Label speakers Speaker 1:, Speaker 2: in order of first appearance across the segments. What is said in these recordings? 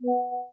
Speaker 1: Assalamu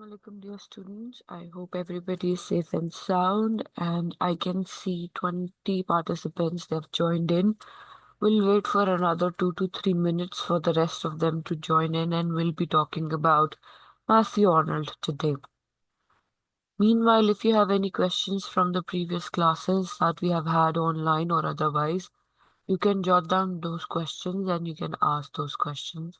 Speaker 1: alaikum, dear students. I hope everybody is safe and sound. And I can see 20 participants that have joined in. We'll wait for another 2 to 3 minutes for the rest of them to join in, and we'll be talking about Matthew Arnold today. Meanwhile, if you have any questions from the previous classes that we have had online or otherwise, you can jot down those questions and you can ask those questions.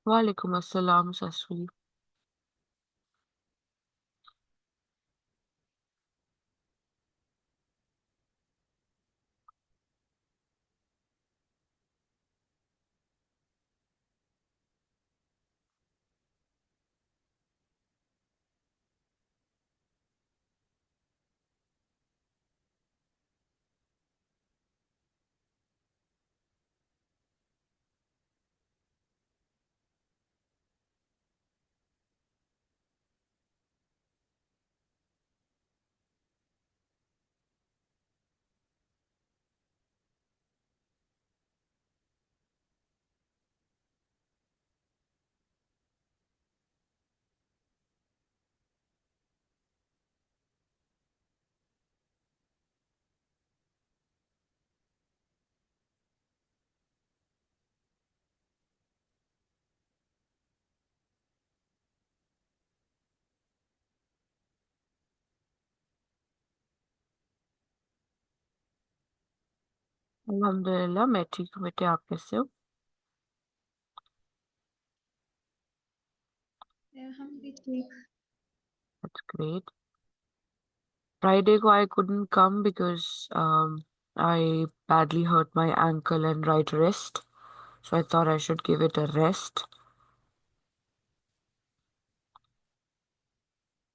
Speaker 1: Walaikum assalam, Saswi. अल्हम्दुलिल्लाह मैं ठीक हूँ बेटे, आप कैसे हो?
Speaker 2: हम भी ठीक।
Speaker 1: That's great. Friday को I couldn't come because I badly hurt my ankle and right wrist, so I thought I should give it a rest.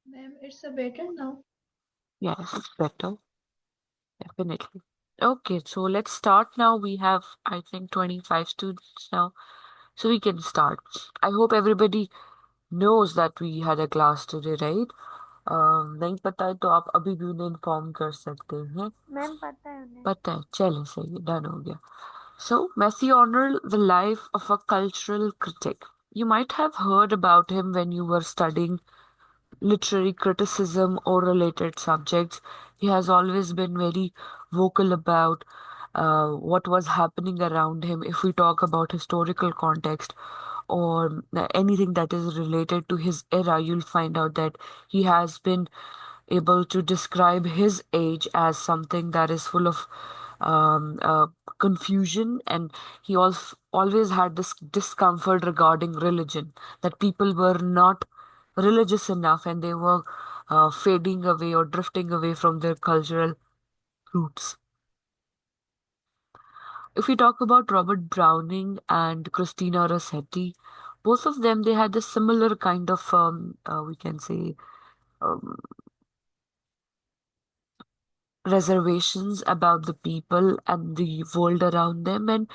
Speaker 2: Ma'am, it's a better now.
Speaker 1: Yes, it's better, definitely. Okay, so let's start now. We have, I think, 25 students now, so we can start. I hope everybody knows that we had a class today, right? नहीं पता है तो आप अभी भी उन्हें inform कर सकते हैं।
Speaker 2: मैम पता है उन्हें।
Speaker 1: पता है, चलो सही, डन हो गया। So, Messi honored the life of a cultural critic. You might have heard about him when you were studying literary criticism or related subjects. He has always been very vocal about what was happening around him. If we talk about historical context or anything that is related to his era, you'll find out that he has been able to describe his age as something that is full of confusion, and he also always had this discomfort regarding religion, that people were not religious enough and they were fading away or drifting away from their cultural roots. If we talk about Robert Browning and Christina Rossetti, both of them, they had a similar kind of we can say um, reservations about the people and the world around them. And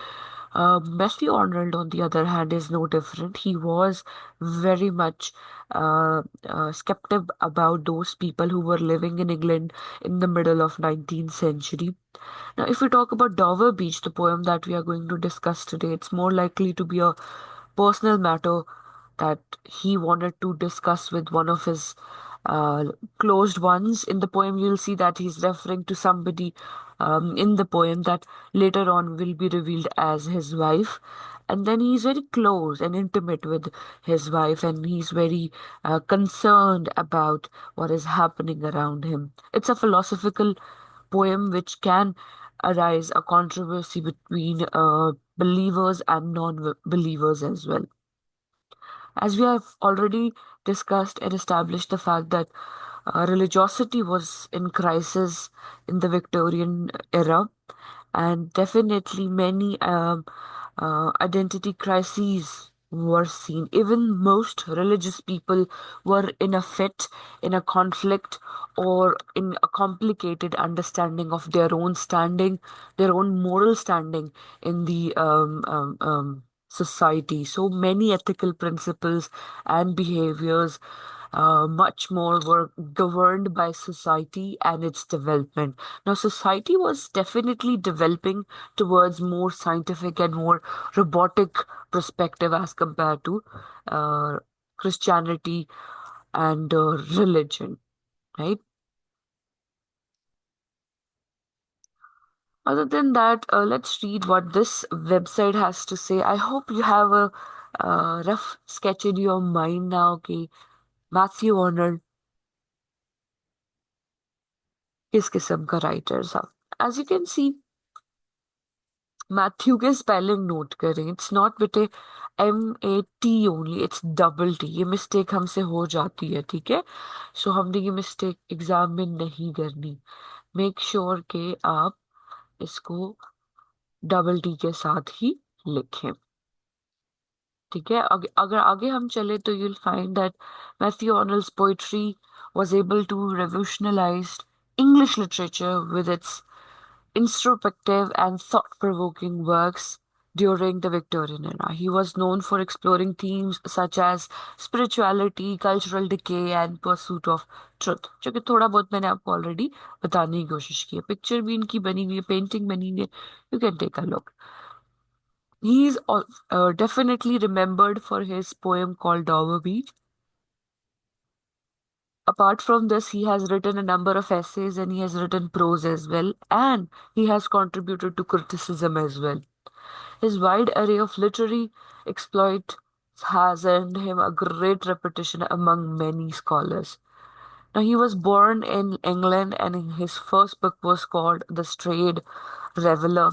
Speaker 1: Matthew Arnold, on the other hand, is no different. He was very much skeptic about those people who were living in England in the middle of 19th century. Now, if we talk about Dover Beach, the poem that we are going to discuss today, it's more likely to be a personal matter that he wanted to discuss with one of his uh, closed ones. In the poem, you'll see that he's referring to somebody in the poem that later on will be revealed as his wife. And then he's very close and intimate with his wife, and he's very concerned about what is happening around him. It's a philosophical poem which can arise a controversy between believers and non-believers as well. As we have already discussed and established the fact that religiosity was in crisis in the Victorian era, and definitely many identity crises were seen. Even most religious people were in a fit, in a conflict, or in a complicated understanding of their own standing, their own moral standing in the society. So many ethical principles and behaviors much more were governed by society and its development. Now, society was definitely developing towards more scientific and more robotic perspective as compared to uh, Christianity and religion, right? Other than that, let's read what this website has to say. I hope you have a rough sketch in your mind now. Okay, Matthew Arnold किस किस्म का writer था. As you can see, Matthew के spelling note करें, it's not बेटे MAT only, it's double T. ये mistake हमसे हो जाती है, ठीक है। सो हमने ये मिस्टेक एग्जाम में नहीं करनी। मेक श्योर के आप इसको डबल टी के साथ ही लिखें, ठीक है। अगर आगे हम चले तो you'll find that Matthew Arnold's poetry was able to revolutionize English literature with its introspective and thought-provoking works during the Victorian era. He was known for exploring themes such as spirituality, cultural decay, and pursuit of truth, जो कि थोड़ा बहुत मैंने आपको already बताने की कोशिश की है। पिक्चर भी इनकी बनी हुई है, पेंटिंग बनी हुई है, you can take a look. He is definitely remembered for his poem called Dover Beach. Apart from this, he has written a number of essays and he has written prose as well, and he has contributed to criticism as well. His wide array of literary exploit has earned him a great reputation among many scholars. Now, he was born in England, and his first book was called The Strayed Reveller.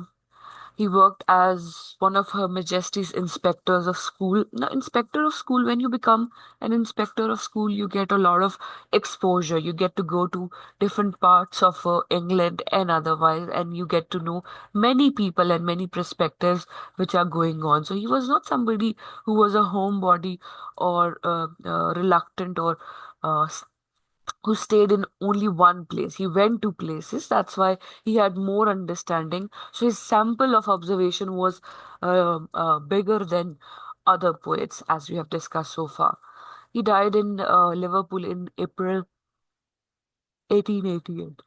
Speaker 1: He worked as one of Her Majesty's inspectors of school. Now, inspector of school, when you become an inspector of school, you get a lot of exposure. You get to go to different parts of England and otherwise, and you get to know many people and many perspectives which are going on. So he was not somebody who was a homebody or reluctant or uh, who stayed in only one place. He went to places. That's why he had more understanding. So his sample of observation was bigger than other poets, as we have discussed so far. He died in Liverpool in April 1888.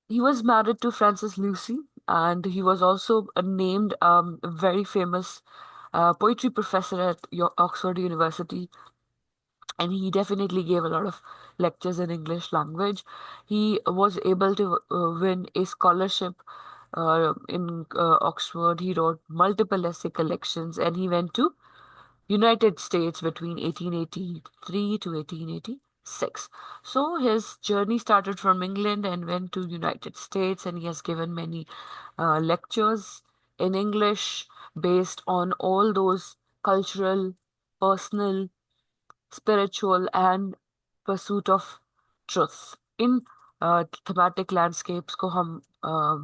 Speaker 1: He was married to Frances Lucy, and he was also named a very famous poetry professor at Oxford University, and he definitely gave a lot of lectures in English language. He was able to win a scholarship in Oxford. He wrote multiple essay collections, and he went to United States between 1883 to 1886. So his journey started from England and went to United States, and he has given many lectures in English based on all those cultural, personal, spiritual, and pursuit of truth। In thematic landscapes को हम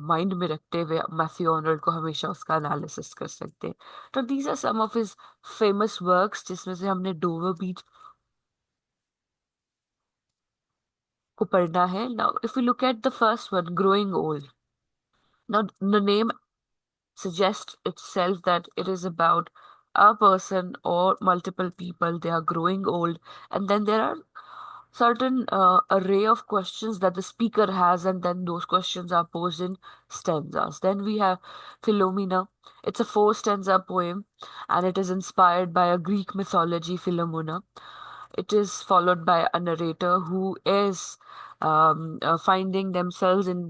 Speaker 1: mind में रखते हुए Matthew Arnold को हमेशा उसका analysis कर सकते हैं। तो these are some of his famous works, जिसमें से हमने डोवर बीच को पढ़ना है। Now if you look at the first one, growing old. Now the name suggests itself that it is about a person or multiple people. They are growing old, and then there are certain array of questions that the speaker has, and then those questions are posed in stanzas. Then we have Philomena. It's a four stanza poem, and it is inspired by a Greek mythology, Philomena. It is followed by a narrator who is finding themselves in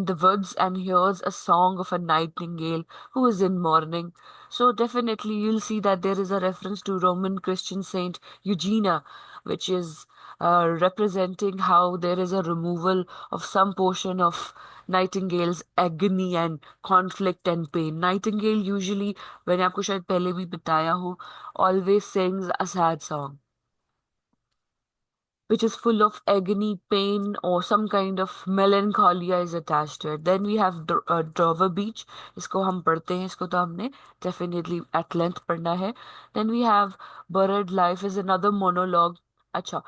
Speaker 1: the woods and hears a song of a nightingale who is in mourning. So definitely you'll see that there is a reference to Roman Christian Saint Eugenia, which is representing how there is a removal of some portion of nightingale's agony and conflict and pain. Nightingale usually, मैंने आपको शायद पहले भी बताया हो, always sings a sad song which is full of agony, pain, or some kind of melancholia is attached to it. Then we have Dover Beach. इसको हम पढ़ते हैं, इसको तो हमने definitely at length पढ़ना है. Then we have Buried Life is another monologue. अच्छा,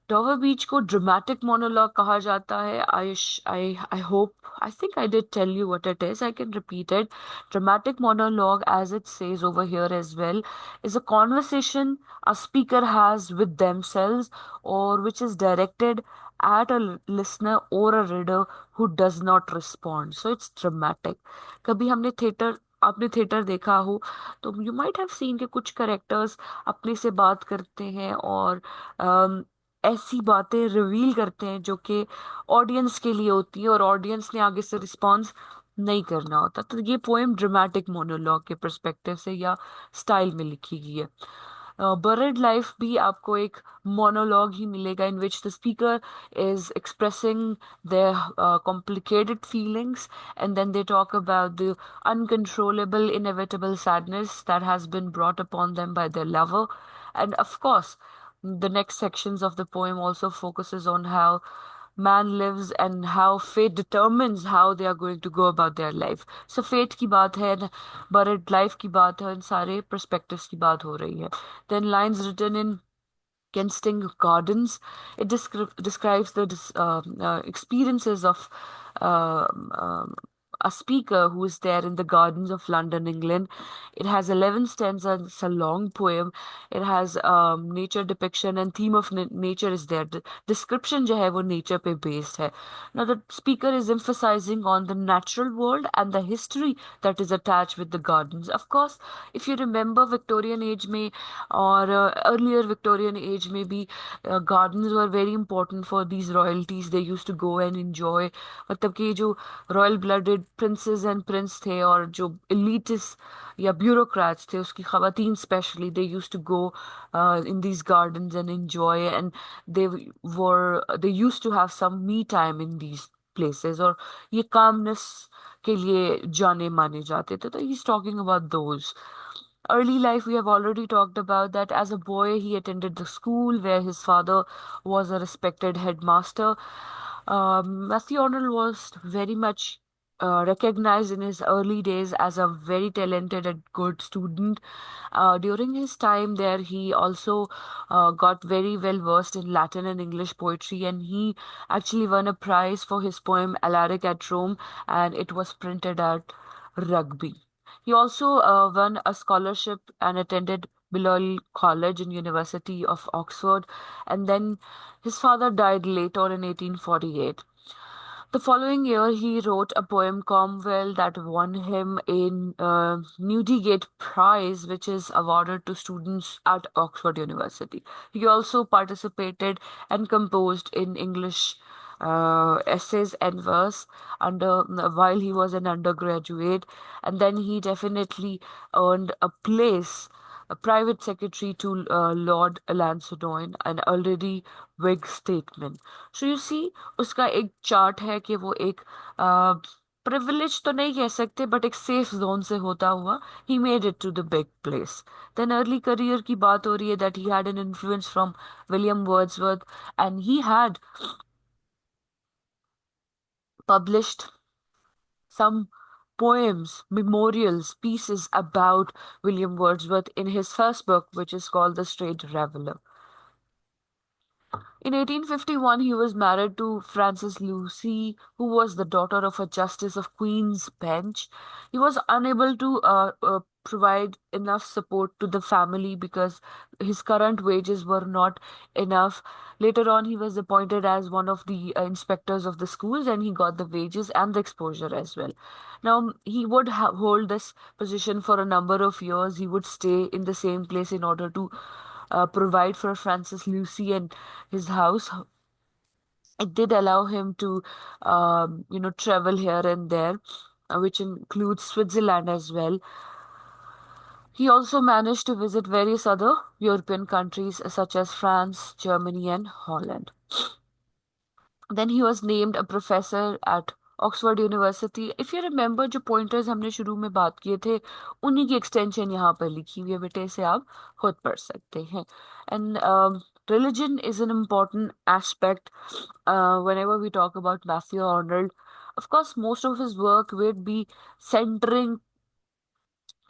Speaker 1: Dover Beach को dramatic monologue कहा जाता है. I hope, I think I did tell you what it is. I can repeat it. Dramatic monologue, as it says over here as well, is a conversation a speaker has with themselves, or which is directed at a listener or a reader who does not respond. So it's dramatic. कभी हमने theatre आपने theatre देखा हो तो you might have seen के कुछ characters अपने से बात करते हैं और ऐसी बातें रिवील करते हैं जो कि ऑडियंस के लिए होती है और ऑडियंस ने आगे से रिस्पॉन्स नहीं करना होता। तो ये पोएम ड्रामेटिक मोनोलॉग के पर्सपेक्टिव से या स्टाइल में लिखी गई है। बर्ड लाइफ भी आपको एक मोनोलॉग ही मिलेगा in which the speaker is expressing their complicated feelings, and then they talk about the uncontrollable, inevitable sadness that has been brought upon them by their lover. And of course, the next sections of the poem also focuses on how man lives and how fate determines how they are going to go about their life. So fate की बात है, buried life की बात है, इन सारे perspectives की बात हो रही है. Then lines written in Kensington Gardens. It describes the experiences of a speaker who is there in the gardens of London, England. It has 11 stanzas. It's a long poem. It has nature depiction and theme of nature is there. The description जो है वो nature पे based है. Now the speaker is emphasizing on the natural world and the history that is attached with the gardens. Of course, if you remember Victorian age में और earlier Victorian age में भी gardens were very important for these royalties. They used to go and enjoy. मतलब कि जो royal blooded princess and Prince थे और जो elitists या bureaucrats थे उसकी खवातीन specially they used to go in these gardens and enjoy, and they used to have some me time in these places, और ये calmness के लिए जाने माने जाते थे. तो he's talking about those. Early life, we have already talked about that. As a boy, he attended the school where his father was a respected headmaster. Matthew Arnold was very much recognized in his early days as a very talented and good student. During his time there, he also got very well versed in Latin and English poetry, and he actually won a prize for his poem Alaric at Rome, and it was printed at Rugby. He also won a scholarship and attended Balliol College and University of Oxford, and then his father died later in 1848. The following year, he wrote a poem, Cromwell, that won him a Newdigate Prize, which is awarded to students at Oxford University. He also participated and composed in English essays and verse under while he was an undergraduate, and then he definitely earned a place, a private secretary to Lord Lansdowne, an already Whig statesman. So you see, उसका एक chart है कि वो एक privilege तो नहीं कह सकते बट एक सेफ जोन से होता हुआ ही made it to the big place. Then early career की बात हो रही है that he had an influence from William Wordsworth, and he had published some poems, memorials, pieces about William Wordsworth in his first book, which is called The Straight Traveller. In 1851, he was married to Frances Lucy, who was the daughter of a justice of Queen's Bench. He was unable to provide enough support to the family because his current wages were not enough. Later on, he was appointed as one of the inspectors of the schools, and he got the wages and the exposure as well. Now, he would hold this position for a number of years. He would stay in the same place in order to provide for Francis Lucy and his house. It did allow him to, travel here and there, which includes Switzerland as well. He also managed to visit various other European countries such as France, Germany, and Holland. Then he was named a professor at Oxford university. If you remember जो pointers हमने शुरू में बात किए थे उन्हीं की extension यहाँ पर लिखी हुई है बेटे, इसे आप खुद पढ़ सकते हैं. And religion is an important aspect whenever we talk about Matthew Arnold. Of course, most of his work would be centering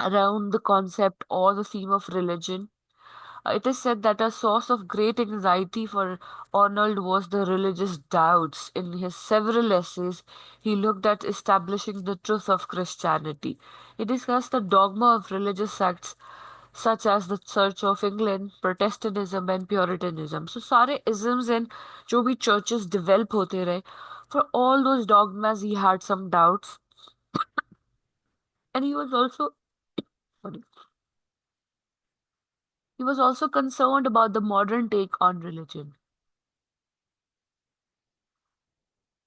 Speaker 1: around the concept or the theme of religion. It is said that a source of great anxiety for Arnold was the religious doubts. In his several essays, he looked at establishing the truth of Christianity. He discussed the dogma of religious sects such as the Church of England, Protestantism, and Puritanism. So, सारे isms and जो भी churches develop होते रहे, for all those dogmas, he had some doubts, and he was also sorry, he was also concerned about the modern take on religion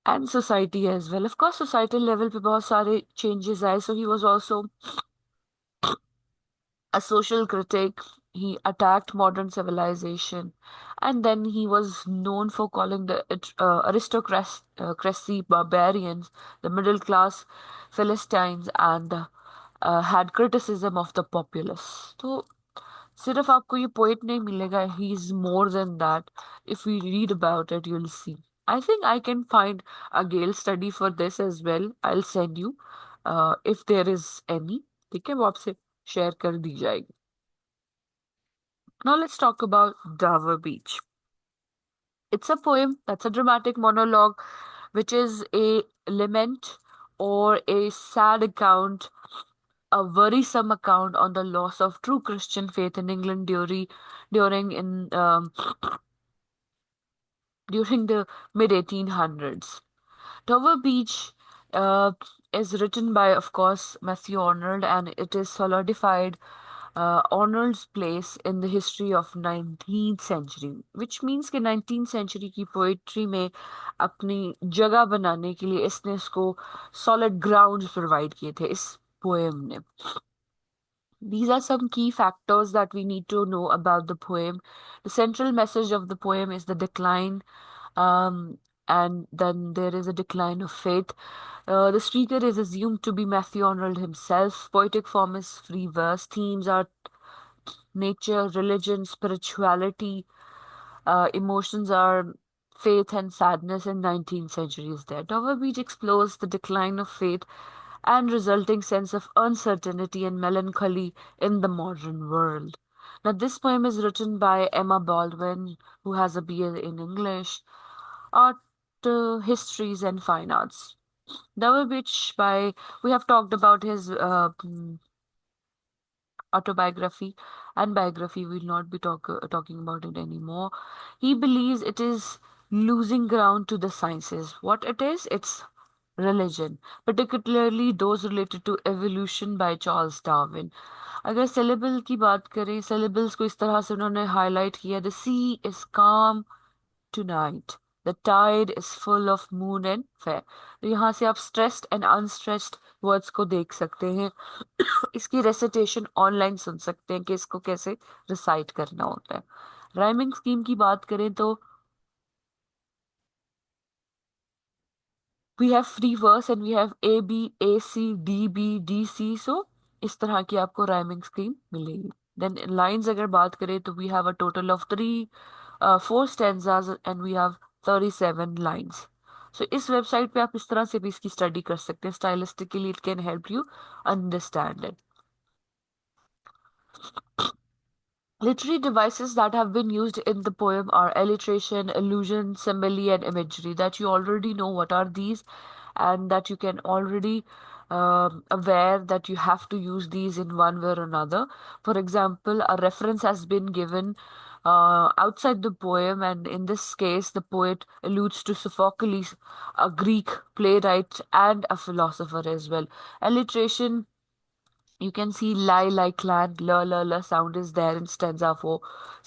Speaker 1: and society as well. Of course, societal level पे बहुत सारे changes आए. So he was also a social critic. He attacked modern civilization, and then he was known for calling the aristocracy barbarians, the middle class Philistines, and had criticism of the populace. तो सिर्फ आपको ये poet नहीं मिलेगा. He's more than that. If we read about it, you'll see. I think I can find a Gale study for this as well. I'll send you if there is any. ठीक है वो आपसे share कर दी जाएगी. Now let's talk about Dover Beach. It's a poem that's a dramatic monologue, which is a lament or a sad account, a worrisome account on the loss of true Christian faith in England during in during the mid 1800s. Dover Beach uh, is written by, of course, Matthew Arnold, and it is solidified Arnold's place in the history of 19th century, which means कि 19th century की poetry में अपनी जगह बनाने के लिए इसने इसको solid grounds provide किए थे इस poem ने. These are some key factors that we need to know about the poem. The central message of the poem is the decline, um, and then there is a decline of faith. The speaker is assumed to be Matthew Arnold himself. Poetic form is free verse. Themes are nature, religion, spirituality. Emotions are faith and sadness in 19th century is there. Dover Beach explores the decline of faith and resulting sense of uncertainty and melancholy in the modern world. Now, this poem is written by Emma Baldwin, who has a BA in English, art, histories, and fine arts. Dover Beach by we have talked about his autobiography and biography. We'll not be talking about it anymore. He believes it is losing ground to the sciences. What it is? It's religion, particularly those related to evolution by Charles Darwin. अगर syllable की बात करें, syllables को इस तरह से उन्होंने highlight किया. The sea is calm tonight. The tide is full of moon and fair. तो यहाँ से आप stressed and unstressed words को देख सकते हैं. इसकी रेसिटेशन ऑनलाइन सुन सकते हैं कि इसको कैसे रिसाइट करना होता है. राइमिंग स्कीम की बात करें तो we have free verse and we have A B A C D B D C. So इस तरह की आपको राइमिंग स्कीम मिलेगी. देन लाइंस अगर बात करें तो we have a total of 4 stanzas and we have 37 lines. So इस वेबसाइट पे आप इस तरह से भी इसकी स्टडी कर सकते हैं. Stylistically it can help you understand it. Literary devices that have been used in the poem are alliteration, allusion, simile, and imagery. That you already know what are these, and that you can already aware that you have to use these in one way or another. For example, a reference has been given outside the poem, and in this case, the poet alludes to Sophocles, a Greek playwright and a philosopher as well. Alliteration, you can see lie like land, la sound is there in stanza 4.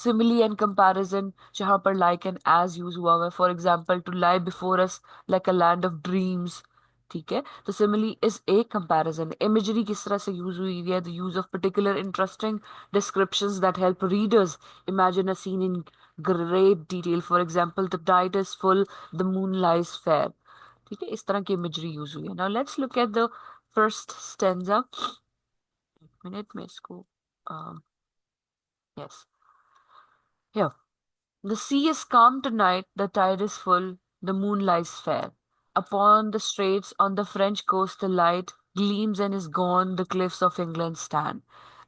Speaker 1: Simile and comparison, जहाँ पर like and as use हुआ हुआ है. For example, to lie before us like a land of dreams. ठीक है, तो simile is a comparison. Imagery किस तरह से use हुई है? The use of particular interesting descriptions that help readers imagine a scene in great detail. For example, the tide is full, the moon lies fair. ठीक है, इस तरह की imagery use हुई है. Now let's look at the first stanza. Minute में इसको yes, here. The sea is calm tonight, the tide is full, the moon lies fair. Upon the straits on the French coast the light gleams and is gone, the cliffs of England stand.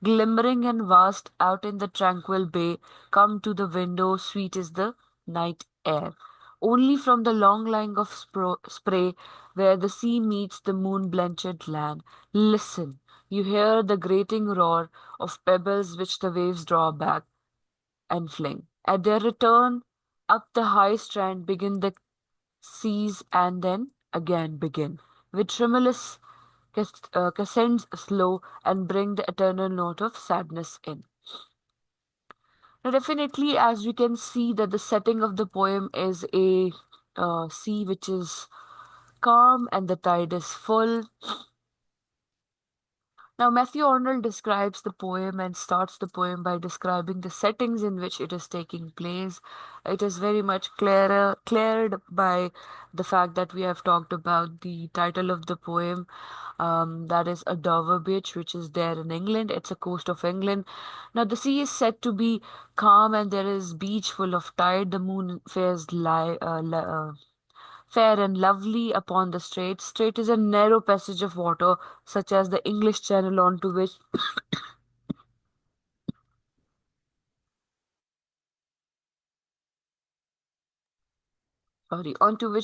Speaker 1: Glimmering and vast out in the tranquil bay, come to the window, sweet is the night air. Only from the long line of spray where the sea meets the moon-blenched land, listen, you hear the grating roar of pebbles which the waves draw back and fling. At their return up the high strand begin the seas and then again begin. With tremulous crescents slow and bring the eternal note of sadness in. Now, definitely, as we can see, that the setting of the poem is a sea which is calm and the tide is full. Now, Matthew Arnold describes the poem and starts the poem by describing the settings in which it is taking place. It is very much cleared by the fact that we have talked about the title of the poem, that is a Dover Beach, which is there in England. It's a coast of England. Now, the sea is said to be calm, and there is beach full of tide. The moon fair and lovely upon the strait. Strait is a narrow passage of water, such as the English Channel, onto which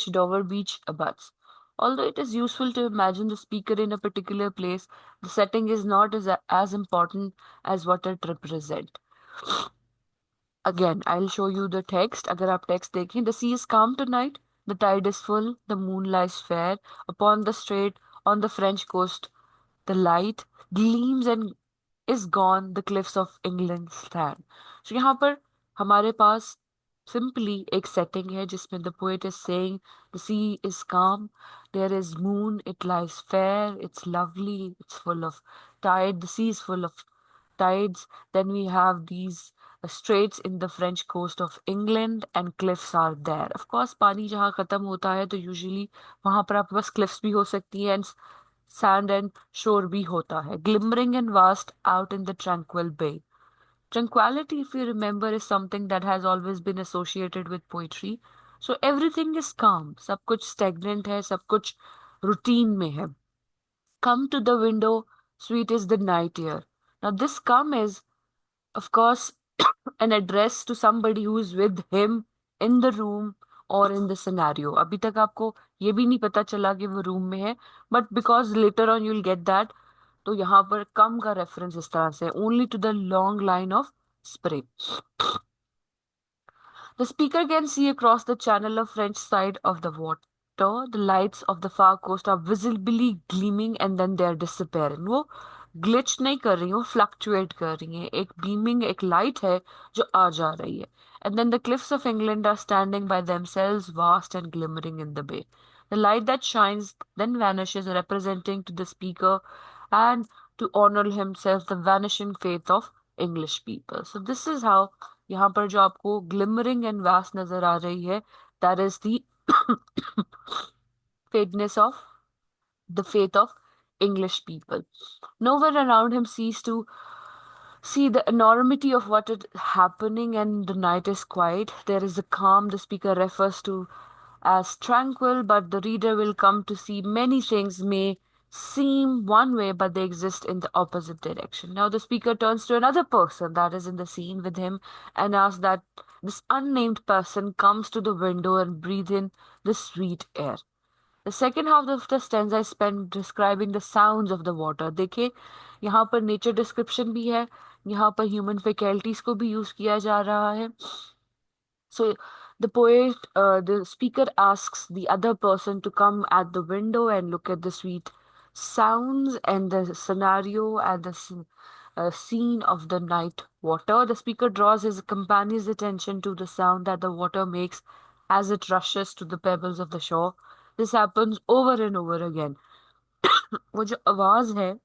Speaker 1: Dover Beach abuts. Although it is useful to imagine the speaker in a particular place, the setting is not as important as what it represents. Again, I'll show you the text. अगर आप text देखें, the sea is calm tonight, the tide is full, the moon lies fair upon the strait on the French coast. The light gleams and is gone, the cliffs of England stand. So यहाँ पर हमारे पास simply एक setting है जिसमें the poet is saying the sea is calm, there is moon, it lies fair, it's lovely, it's full of tide, the sea is full of tides. Then we have these straits in the French coast of England and cliffs are there. Of course, पानी जहाँ खत्म होता है तो usually वहां पर आपके पास cliffs भी हो सकती है and sand and shore भी होता है. Glimmering and vast out in the tranquil bay. Tranquility, if you remember, is something that has always been associated with poetry. So everything is calm. सब कुछ stagnant है, सब कुछ routine में है. Come to the window, sweet is the night air. Now this come is, of course, an address to somebody who is with him in the room or in the scenario. अभी तक आपको ये भी नहीं पता चला कि वो रूम में है, but because later on you'll get that, तो यहाँ पर कम का रेफरेंस इस तरह से only to the long line of spray. The speaker can see across the channel of French side of the water. The lights of the far coast are visibly gleaming and then they are disappearing. वो glitch नहीं कर रही, वो fluctuate कर रही हैं. एक beaming एक लाइट है जो आ जा रही है. And then the cliffs of England are standing by themselves, vast and glimmering in the bay. The light that shines then vanishes, representing to the speaker and to honor himself the vanishing faith of English people. So this is how यहाँ पर जो आपको glimmering and vast नजर आ रही है, that is the faintness of the faith of English people. No one around him sees to see the enormity of what is happening, and the night is quiet. There is a calm the speaker refers to as tranquil, but the reader will come to see many things may seem one way, but they exist in the opposite direction. Now, the speaker turns to another person that is in the scene with him and asks that this unnamed person comes to the window and breathe in the sweet air. The second half of the stanza is spent describing the sounds of the water. देखिए यहाँ पर nature description भी है, यहाँ पर human faculties को भी use किया जा रहा है. So the speaker asks the other person to come at the window and look at the sweet sounds and the scenario and the scene of the night water. The speaker draws his companion's attention to the sound that the water makes as it rushes to the pebbles of the shore. This happens over and over again. वो जो आवाज है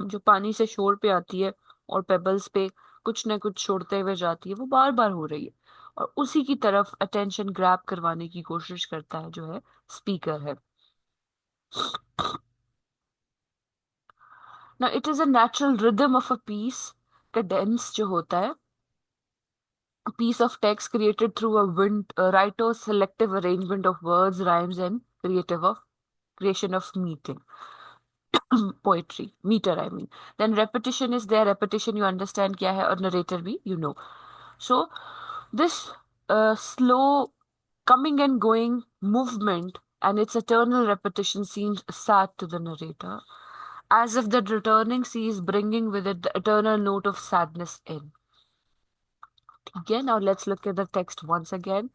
Speaker 1: जो पानी से शोर पे आती है और पेबल्स पे कुछ न कुछ छोड़ते हुए जाती है, वो बार बार हो रही है और उसी की तरफ अटेंशन ग्रैब करवाने की कोशिश करता है जो है स्पीकर है. Now it is a natural rhythm of a piece, cadence जो होता है, a piece of text created through a writer's selective arrangement of words, rhymes and creation of meeting. Poetry meter, I mean. Then repetition is there. Repetition you understand क्या है और narrator भी you know. So this slow coming and going movement and its eternal repetition seems sad to the narrator, as if the returning sea is bringing with it the eternal note of sadness in. Again, now let's look at the text once again.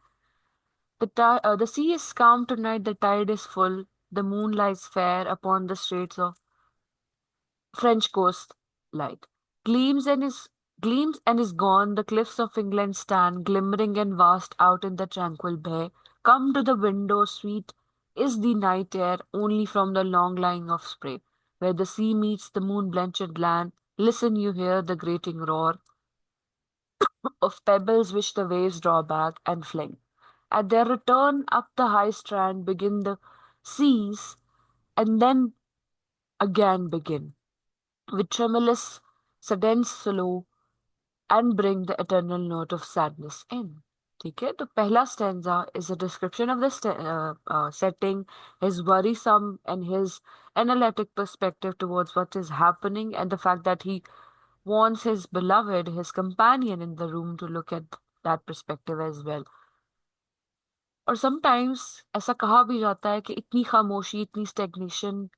Speaker 1: The sea is calm tonight, the tide is full, the moon lies fair upon the straits of French coast light. Gleams and is Gleams and is gone, the cliffs of England stand, glimmering and vast out in the tranquil bay. Come to the window, sweet is the night air, only from the long line of spray. where the sea meets the moon-blenched land. Listen, you hear the grating roar of pebbles which the waves draw back and fling. At their return up the high strand begin the seas, and then again begin, with tremulous, sudden slow, and bring the eternal note of sadness in. ठीक है तो पहला stanza is a description of the setting, his worrisome and his analytic perspective towards what is happening, and the fact that he wants his beloved, his companion in the room to look at that perspective as well. और sometimes ऐसा कहा भी जाता है कि इतनी खामोशी, इतनी stagnation,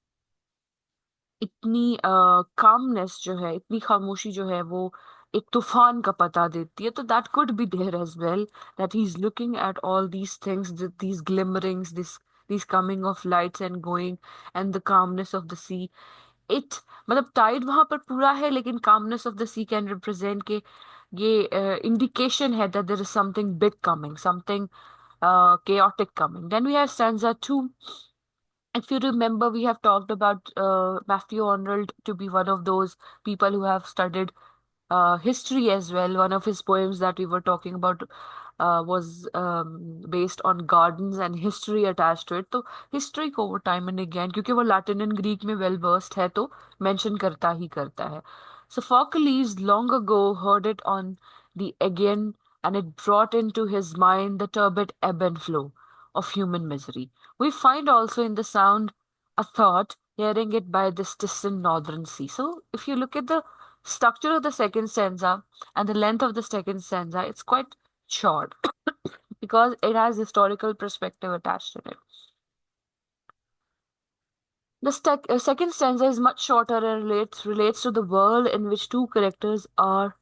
Speaker 1: इतनी कामनेस जो है, इतनी खामोशी जो है वो एक तूफान का पता देती है. तो that could be there as well, that he is looking at all these things, these glimmerings, this coming of lights and going, and the calmness of the sea. It मतलब टाइड वहां पर पूरा है, लेकिन calmness of the sea can represent के ये indication है that there is something big coming, something chaotic coming. Then we have stanza 2. If you remember, we have talked about Matthew Arnold to be one of those people who have studied history as well. One of his poems that we were talking about was based on gardens and history attached to it. तो history को वो time and again, क्योंकि वो Latin and Greek में well versed है, तो mention करता ही करता है. Sophocles long ago heard it on the Aegean, and it brought into his mind the turbid ebb and flow of human misery. We find also in the sound a thought, hearing it by this distant northern sea. So if you look at the structure of the second stanza and the length of the second stanza, it's quite short because it has historical perspective attached to it. The second stanza is much shorter and relates to the world in which two characters are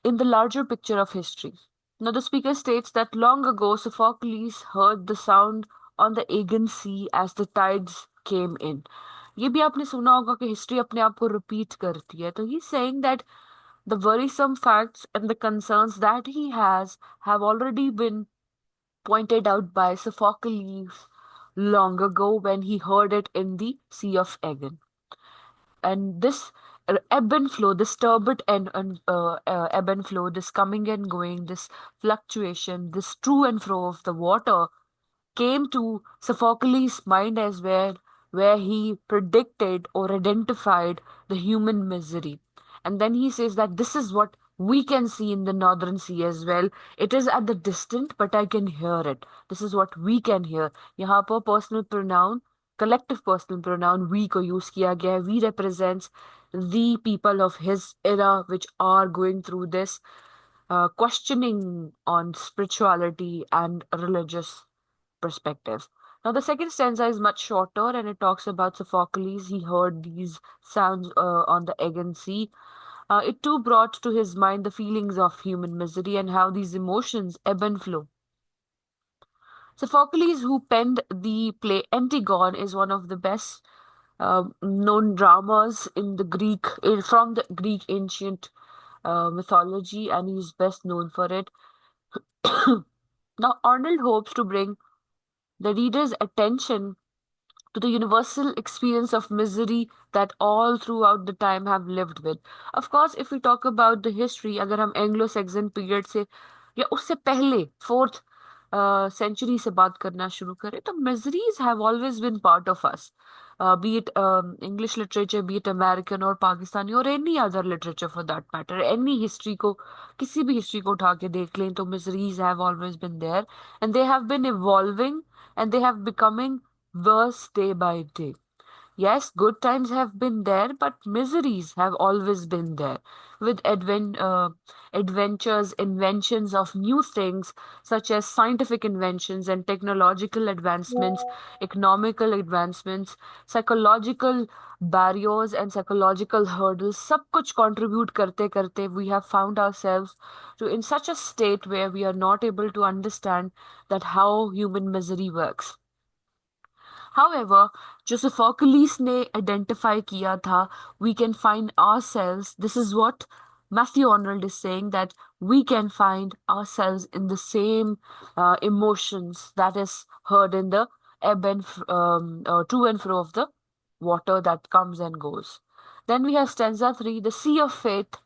Speaker 1: in the larger picture of history. Now, the speaker states that long ago Sophocles heard the sound on the Aegean Sea as the tides came in. ये भी आपने सुना होगा कि history अपने आप को repeat करती है. तो he's saying that the worrisome facts and the concerns that he has have already been pointed out by Sophocles long ago when he heard it in the Sea of Aegean. And this ebb and flow, this turbid ebb and flow, this coming and going, this fluctuation, this to and fro of the water came to Sophocles' mind as well, where he predicted or identified the human misery. And then he says that this is what we can see in the northern sea as well. It is at the distant, but I can hear it. This is what we can hear. यहाँ पर personal pronoun, collective personal pronoun we को use किया गया है. We represents the people of his era which are going through this questioning on spirituality and religious perspectives. Now, the second stanza is much shorter and it talks about Sophocles. He heard these sounds on the Aegean Sea. It too brought to his mind the feelings of human misery and how these emotions ebb and flow. Sophocles, who penned the play Antigone, is one of the best known dramas in the from the Greek ancient mythology, and he's best known for it. Now, Arnold hopes to bring the reader's attention to the universal experience of misery that all throughout the time have lived with. Of course, if we talk about the history, अगर हम Anglo-Saxon period से या उससे पहले fourth century से बात करना शुरू करें, तो miseries have always been part of us. Be it English literature, be it American or Pakistani or any other literature for that matter. Any history को, किसी भी history को उठा के देख लें तो miseries have always been there, and they have been evolving and they have becoming worse day by day. Yes, good times have been there, but miseries have always been there. With adventures, inventions of new things, such as scientific inventions and technological advancements, economical advancements, psychological barriers and psychological hurdles, सब कुछ contribute करते करते, we have found ourselves to in such a state where we are not able to understand that how human misery works. However, जो Sophocles ने identify किया था, we can find ourselves. This is what Matthew Arnold is saying, that we can find ourselves in the same emotions that is heard in the ebb and to and fro of the water that comes and goes. Then we have stanza 3, the sea of faith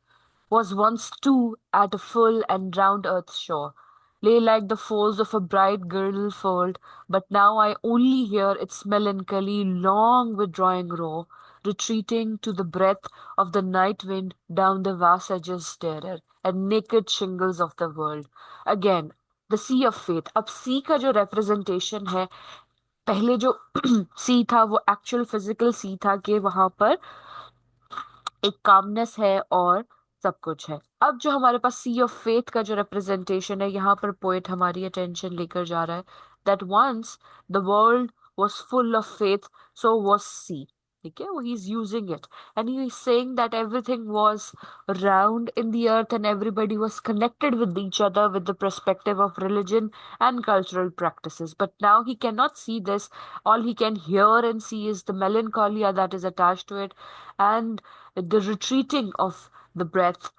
Speaker 1: was once too at a full and round earth's shore, lay like the folds of a bright girdle fold, but now I only hear its melancholy, long withdrawing roar, retreating to the breath of the night wind down the vast edges starer and naked shingles of the world. Again, the sea of faith. अब सी का जो representation है, पहले जो सी था वो actual physical सी था कि वहां पर एक कामनेस है और सब कुछ है। अब जो हमारे पास सी ऑफ फेथ का जो रिप्रेजेंटेशन है, यहाँ पर पोएट हमारी अटेंशन लेकर जा रहा है that once the world was full of faith, so was sea. ठीक है, he is using it and he is saying that everything was round in the earth and everybody was connected with each other with the perspective of religion and cultural practices. But now he cannot see this. All he can hear and see is the melancholia that is attached to it and the retreating of the breath.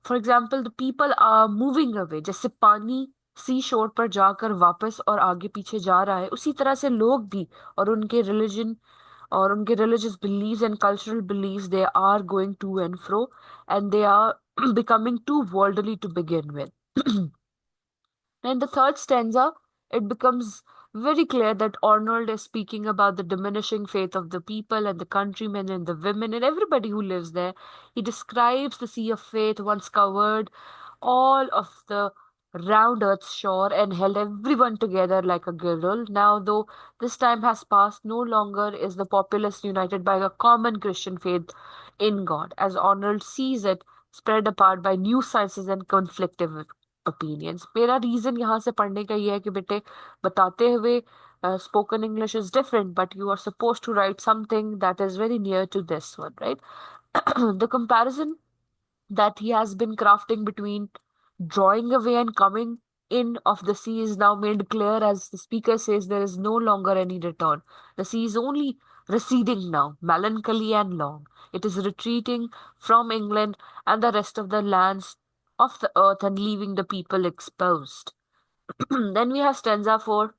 Speaker 1: For example, the people are moving away. जैसे पानी सी शोर पर जाकर वापस और आगे पीछे जा रहा है, उसी तरह से लोग भी और उनके रिलीजन और उनके religious beliefs and cultural beliefs, they are going to and fro and they are becoming too worldly to begin with. In the third stanza, it becomes very clear that Arnold is speaking about the diminishing faith of the people and the countrymen and the women and everybody who lives there. He describes the sea of faith once covered all of the round earth's shore and held everyone together like a girdle. Now, though this time has passed, no longer is the populace united by a common Christian faith in God, as Arnold sees it spread apart by new sciences and conflictive opinions. मेरा reason यहाँ से पढ़ने का ये है कि बेटे बताते हुए spoken English is different, but you are supposed to write something that is very near to this one, right? The comparison that he has been crafting between drawing away and coming in of the sea is now made clear as the speaker says there is no longer any return. The sea is only receding now, melancholy and long. It is retreating from England and the rest of the lands of the earth and leaving the people exposed. Then we have stanza 4.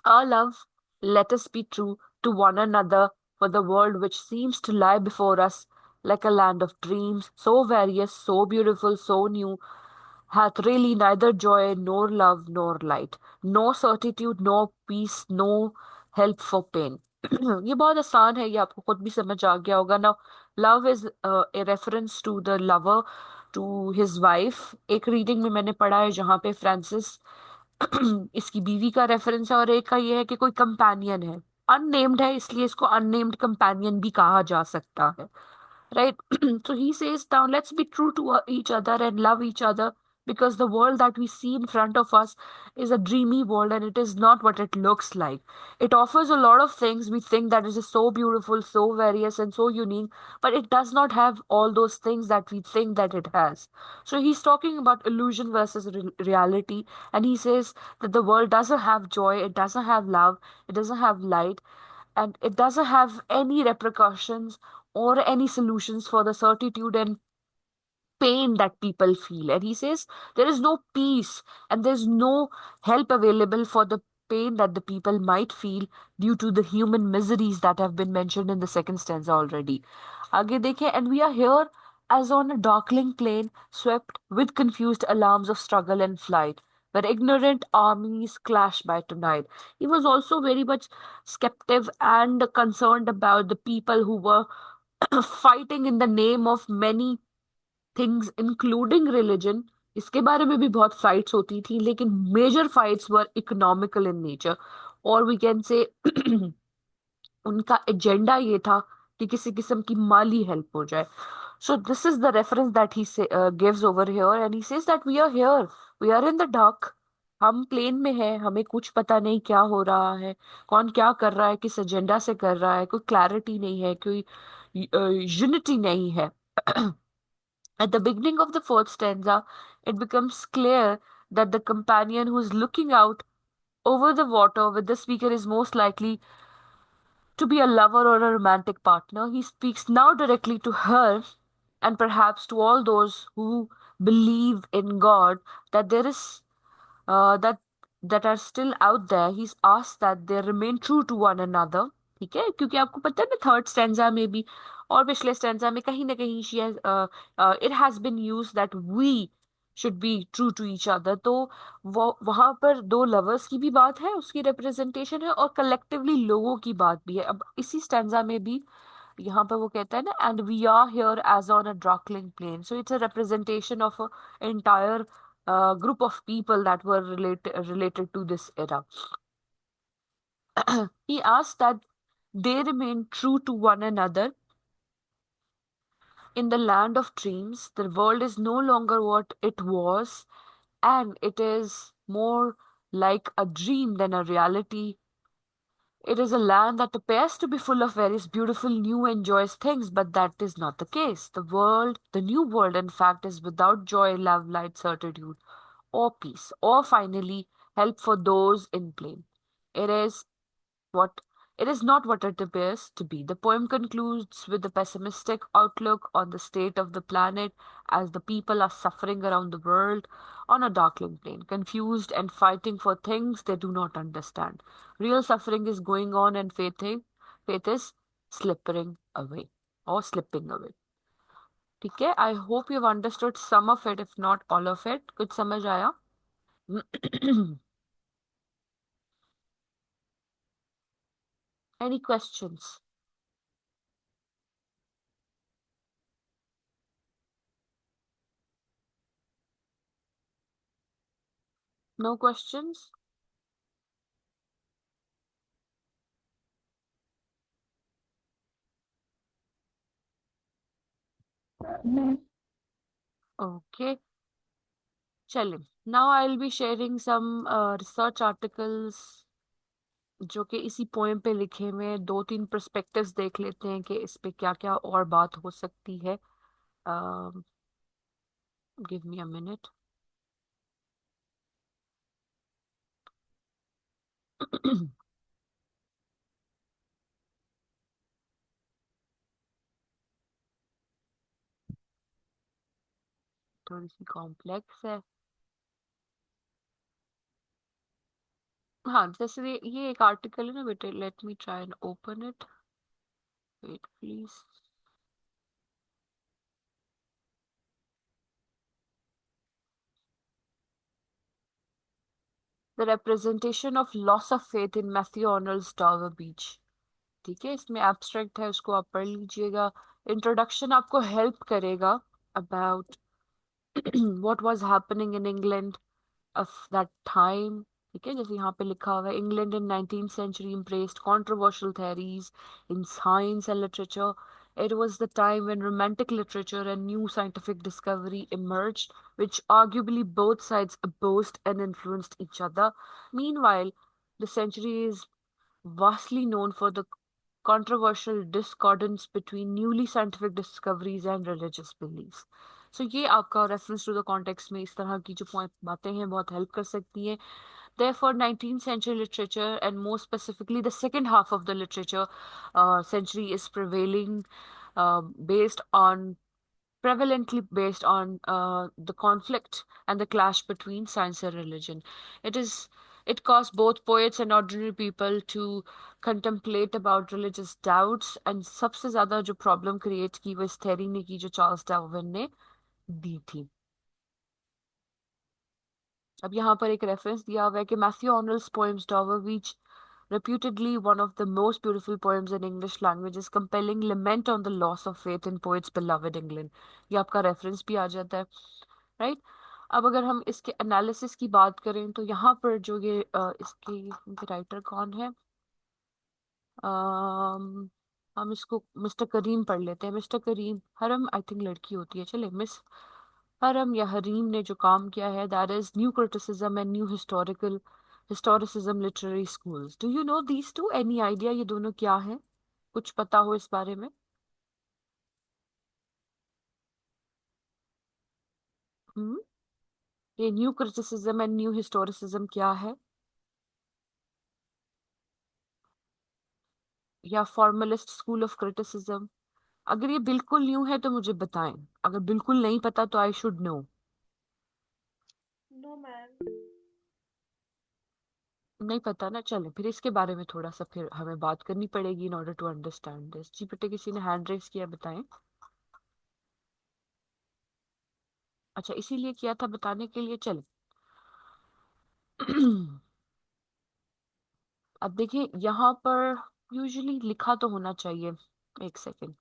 Speaker 1: Our love, let us be true to one another, for the world which seems to lie before us like a land of dreams, so various, so beautiful, so new, hath really neither joy nor love nor light, no certitude, no peace, no help for pain. ये बहुत आसान है, ये आपको खुद भी समझ आ गया होगा ना. Love is a reference to the lover to his wife. एक रीडिंग में मैंने पढ़ा है जहाँ पे फ्रांसिस इसकी बीवी का रेफरेंस है और एक का ये है कि कोई कंपेनियन है. अननेम्ड है इसलिए इसको अननेम्ड कंपेनियन भी कहा जा सकता है. Right? So he says, now let's be true to each other and love each other because the world that we see in front of us is a dreamy world and it is not what it looks like. It offers a lot of things. We think that it is so beautiful, so various, and so unique, but it does not have all those things that we think that it has. So he's talking about illusion versus reality, and he says that the world doesn't have joy, it doesn't have love, it doesn't have light, and it doesn't have any repercussions or any solutions for the certitude and pain that people feel. And he says there is no peace and there's no help available for the pain that the people might feel due to the human miseries that have been mentioned in the second stanza already. आगे देखें, and we are here as on a darkling plain swept with confused alarms of struggle and flight, where ignorant armies clash by tonight. He was also very much skeptic and concerned about the people who were fighting in the name of many things including religion. इसके बारे में भी बहुत fights होती थी लेकिन major fights were economical in nature, और we can say उनका एजेंडा ये था कि किसी किस्म की माली हेल्प हो जाए. So this is the reference that he gives over here and he says that we are here, we are in the dark. हम प्लेन में हैं, हमें कुछ पता नहीं क्या हो रहा है, कौन क्या कर रहा है, किस एजेंडा से कर रहा है, कोई क्लैरिटी नहीं है, कोई यूनिटी नहीं है. At the beginning of the fourth stanza, it becomes clear that the companion who is looking out over the water with the speaker is most likely to be a lover or a romantic partner. He speaks now directly to her and perhaps to all those who believe in God that there is that that are still out there. He's asked that they remain true to one another. ठीक है, क्योंकि आपको पता है ना third stanza में भी और पिछले स्टैंजा में कहीं ना कहीं she has it has been use that we should be true to each other. तो वो वहां पर दो लवर्स की भी बात है, उसकी रिप्रेजेंटेशन है, और कलेक्टिवली लोगों की बात भी है। अब इसी स्टैंजा में भी यहाँ पर वो कहता है ना, and we are here as on a darkling plain, so it's a representation of a entire group of people that were related to this era. He asked that they remain true to one another in the land of dreams. The world is no longer what it was, and it is more like a dream than a reality. It is a land that appears to be full of various beautiful, new, and joyous things, but that is not the case. The world, the new world, in fact, is without joy, love, light, certitude, or peace, or finally, help for those in pain. It is what it is not what it appears to be. The poem concludes with a pessimistic outlook on the state of the planet as the people are suffering around the world on a darkling plane, confused and fighting for things they do not understand. Real suffering is going on and faith is slipping away or slipping away. ठीक है, I hope you understood some of it if not all of it. कुछ समझ आया? Any questions? No questions?
Speaker 2: Ma'am
Speaker 1: Okay. चलिए, now I will be sharing some research articles जो कि इसी poem पे लिखे हुए हैं। दो तीन पर्सपेक्टिव्स देख लेते हैं कि इस पे क्या क्या और बात हो सकती है। Give me a minute. थोड़ी सी कॉम्प्लेक्स है। हाँ, जैसे ये एक आर्टिकल है ना बेटे, let me try and open it. Wait please. The representation of loss of faith in Matthew Arnold's Dover Beach. ठीक है, इसमें एब्स्ट्रैक्ट है, उसको आप पढ़ लीजिएगा। इंट्रोडक्शन आपको हेल्प करेगा about what was happening in England of that time। ठीक है, जैसे यहाँ पे लिखा हुआ है, England in 19th century embraced controversial theories in science and literature. It was the time when romantic literature and new scientific discovery emerged, which arguably both sides opposed and influenced each other. Meanwhile, the century is vastly known for the controversial discordance between newly scientific discoveries and religious beliefs. So ये आपका reference to the context में इस तरह की जो point बातें हैं बहुत हेल्प कर सकती हैं। Therefore, 19th century literature, and more specifically the second half of the literature century, is based on prevalently based on the conflict and the clash between science and religion. It caused both poets and ordinary people to contemplate about religious doubts, and सबसे ज्यादा जो problem create की वो इस theory ने की जो Charles Darwin ने दी थी। अब यहाँ पर एक रेफरेंस दिया हुआ है कि Matthew Arnold's poems Dover Beach reputedly one of the most beautiful poems in English language, is compelling lament on the loss of faith in poets beloved England। ये आपका रेफरेंस भी आ जाता है, राइट। अब अगर हम इसके एनालिसिस की बात करें तो यहाँ पर जो ये इसके राइटर कौन है, अम, हम इसको मिस्टर करीम पढ़ लेते हैं। मिस्टर करीम, हरम आई थिंक लड़की होती है, चले मिस हरम या हरीम ने जो काम किया है, that is new criticism and new historicism literary schools. Do you know these two? Any idea ये दोनों क्या है? कुछ पता हो इस बारे में? हम्म, ये new criticism and new historicism क्या है? या फॉर्मलिस्ट स्कूल ऑफ क्रिटिसिज्म? अगर ये बिल्कुल न्यू है तो मुझे बताएं, अगर बिल्कुल नहीं पता तो I should know.
Speaker 2: No ma'am.
Speaker 1: नहीं पता ना, चले फिर इसके बारे में थोड़ा सा फिर हमें बात करनी पड़ेगी in order to understand this. जी बेटे, किसी ने हैंड रेस किया, बताएं। अच्छा, इसीलिए किया था, बताने के लिए, चले। अब देखिए यहाँ पर यूजुअली लिखा तो होना चाहिए। एक सेकेंड।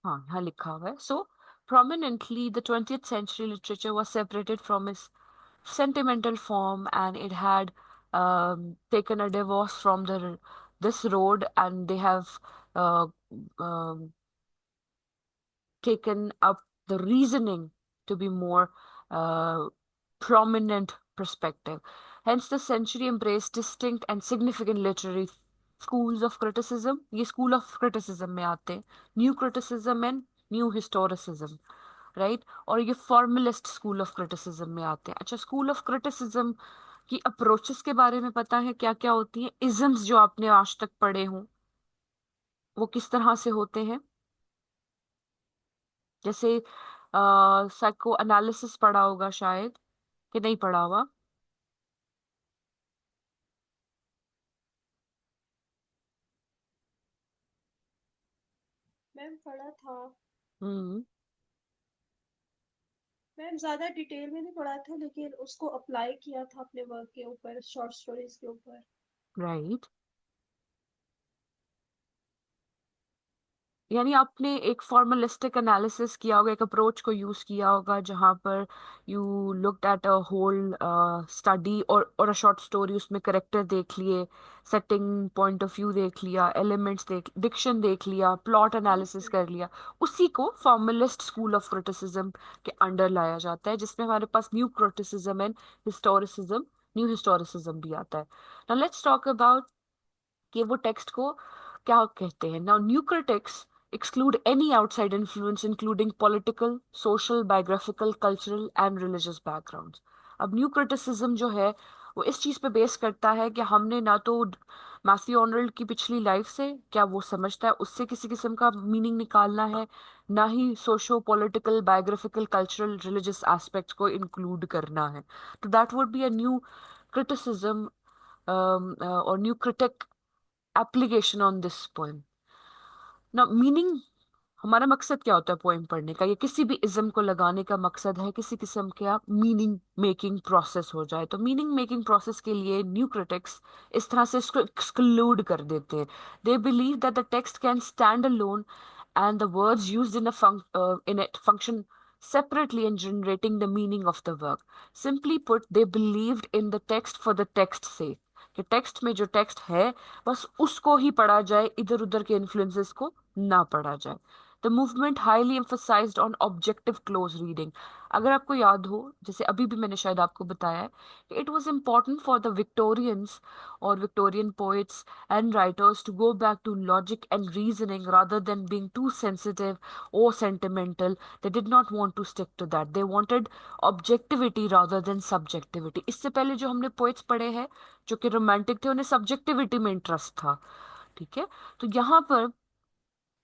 Speaker 1: हाँ, यहाँ लिखा हुआ है। सो prominently the 20th century literature was separated from its sentimental form, and it had taken a divorce from this road, and they have uh, um, taken up the reasoning to be more prominent perspective. Hence, the century embraced distinct and significant literary schools of criticism. ये school of criticism में आते हैं, new criticism and new historicism, right. और ये formalist school of criticism में आते हैं। अच्छा, स्कूल ऑफ क्रिटिसिज्म की अप्रोचेस के बारे में पता है क्या क्या होती हैं? इजम्स जो आपने आज तक पढ़े हों, वो किस तरह से होते हैं? जैसे साइको एनालिसिस पढ़ा होगा शायद, कि नहीं पढ़ा हुआ?
Speaker 2: मैम पढ़ा था।
Speaker 1: हम्म।
Speaker 2: मैम ज्यादा डिटेल में नहीं पढ़ा था, लेकिन उसको अप्लाई किया था अपने वर्क के ऊपर, शॉर्ट स्टोरीज के ऊपर।
Speaker 1: राइट। यानी आपने एक फॉर्मलिस्टिक एनालिसिस किया होगा, एक अप्रोच को यूज किया होगा, जहां पर you looked at a whole study और अ शॉर्ट स्टोरी, उसमें करेक्टर देख लिए, सेटिंग पॉइंट ऑफ व्यू देख लिया, एलिमेंट्स देख, डिक्शन देख लिया, प्लॉट
Speaker 2: यस
Speaker 1: एनालिसिस
Speaker 2: मैम।
Speaker 1: कर लिया। उसी को फॉर्मलिस्ट स्कूल ऑफ क्रिटिसिज्म के अंडर लाया जाता है, जिसमें हमारे पास new criticism and historicism, new historicism भी आता है। नाउ लेट्स टॉक अबाउट कि वो टेक्स्ट को क्या कहते हैं। Now new critics exclude any outside influence including political, social, biographical, cultural and religious backgrounds। अब न्यू क्रिटिसिज्म जो है वो इस चीज पे बेस करता है कि हमने ना तो मैथ्यू आर्नल्ड की पिछली लाइफ से क्या वो समझता है उससे किसी किस्म का मीनिंग निकालना है, ना ही socio political, biographical, cultural, religious aspects को इंक्लूड करना है। तो that would be a new criticism or new critic application on this poem। ना मीनिंग, हमारा मकसद क्या होता है पोएम पढ़ने का? ये किसी भी इज्म को लगाने का मकसद है किसी किस्म का मीनिंग मेकिंग प्रोसेस हो जाए। तो मीनिंग मेकिंग प्रोसेस के लिए न्यू क्रिटिक्स इस तरह से इसको एक्सक्लूड कर देते हैं। They believe that the text can stand alone and the words used in it function separately in generating the meaning of the work। Simply put, they believed in the text for the text sake, कि text में जो text है बस उसको ही पढ़ा जाए, इधर उधर के इन्फ्लुएंसेस को ना पढ़ा जाए। The movement highly emphasized on objective close reading. अगर आपको याद हो, जैसे अभी भी मैंने शायद आपको बताया है, कि it was important for the Victorians और Victorian poets and writers to go back to logic and reasoning rather than being too sensitive or sentimental। They did not want to stick to that, they wanted objectivity rather than subjectivity। इससे पहले जो हमने poets पढ़े हैं जो कि romantic थे, उन्हें सब्जेक्टिविटी में इंटरेस्ट था। ठीक है। तो यहाँ पर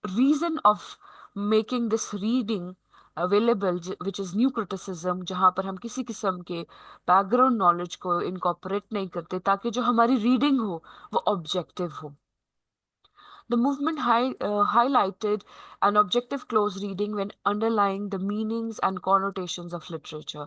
Speaker 1: reason of making this reading available which is new criticism, जहां पर हम किसी किस्म के बैकग्राउंड नॉलेज को इनकॉर्पोरेट नहीं करते, ताकि जो हमारी रीडिंग हो वो ऑब्जेक्टिव हो। The movement highlighted an objective close reading when underlying the meanings and connotations of literature.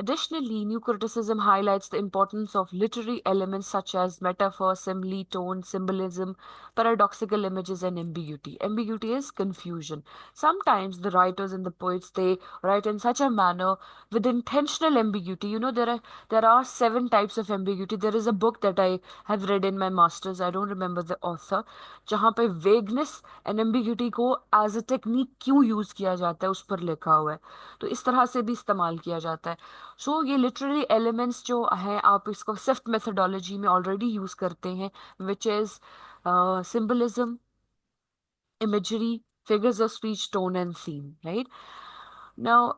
Speaker 1: Additionally, new criticism highlights the importance of literary elements such as metaphor, simile, tone, symbolism, paradoxical images, and ambiguity. Ambiguity is confusion. Sometimes the writers and the poets, they write in such a manner with intentional ambiguity. You know, there are 7 types of ambiguity। There is a book that I have read in my masters, I don't remember the author, जहां पे vagueness and ambiguity को as a technique क्यों use किया जाता है उस पर लिखा हुआ है। तो इस तरह से भी इस्तेमाल किया जाता है। सो ये लिटरेरी एलिमेंट्स जो है, आप इसको सिफ्ट मेथोडोलॉजी में ऑलरेडी यूज करते हैं, which is symbolism, imagery, figures of speech, tone, and theme, right? Now,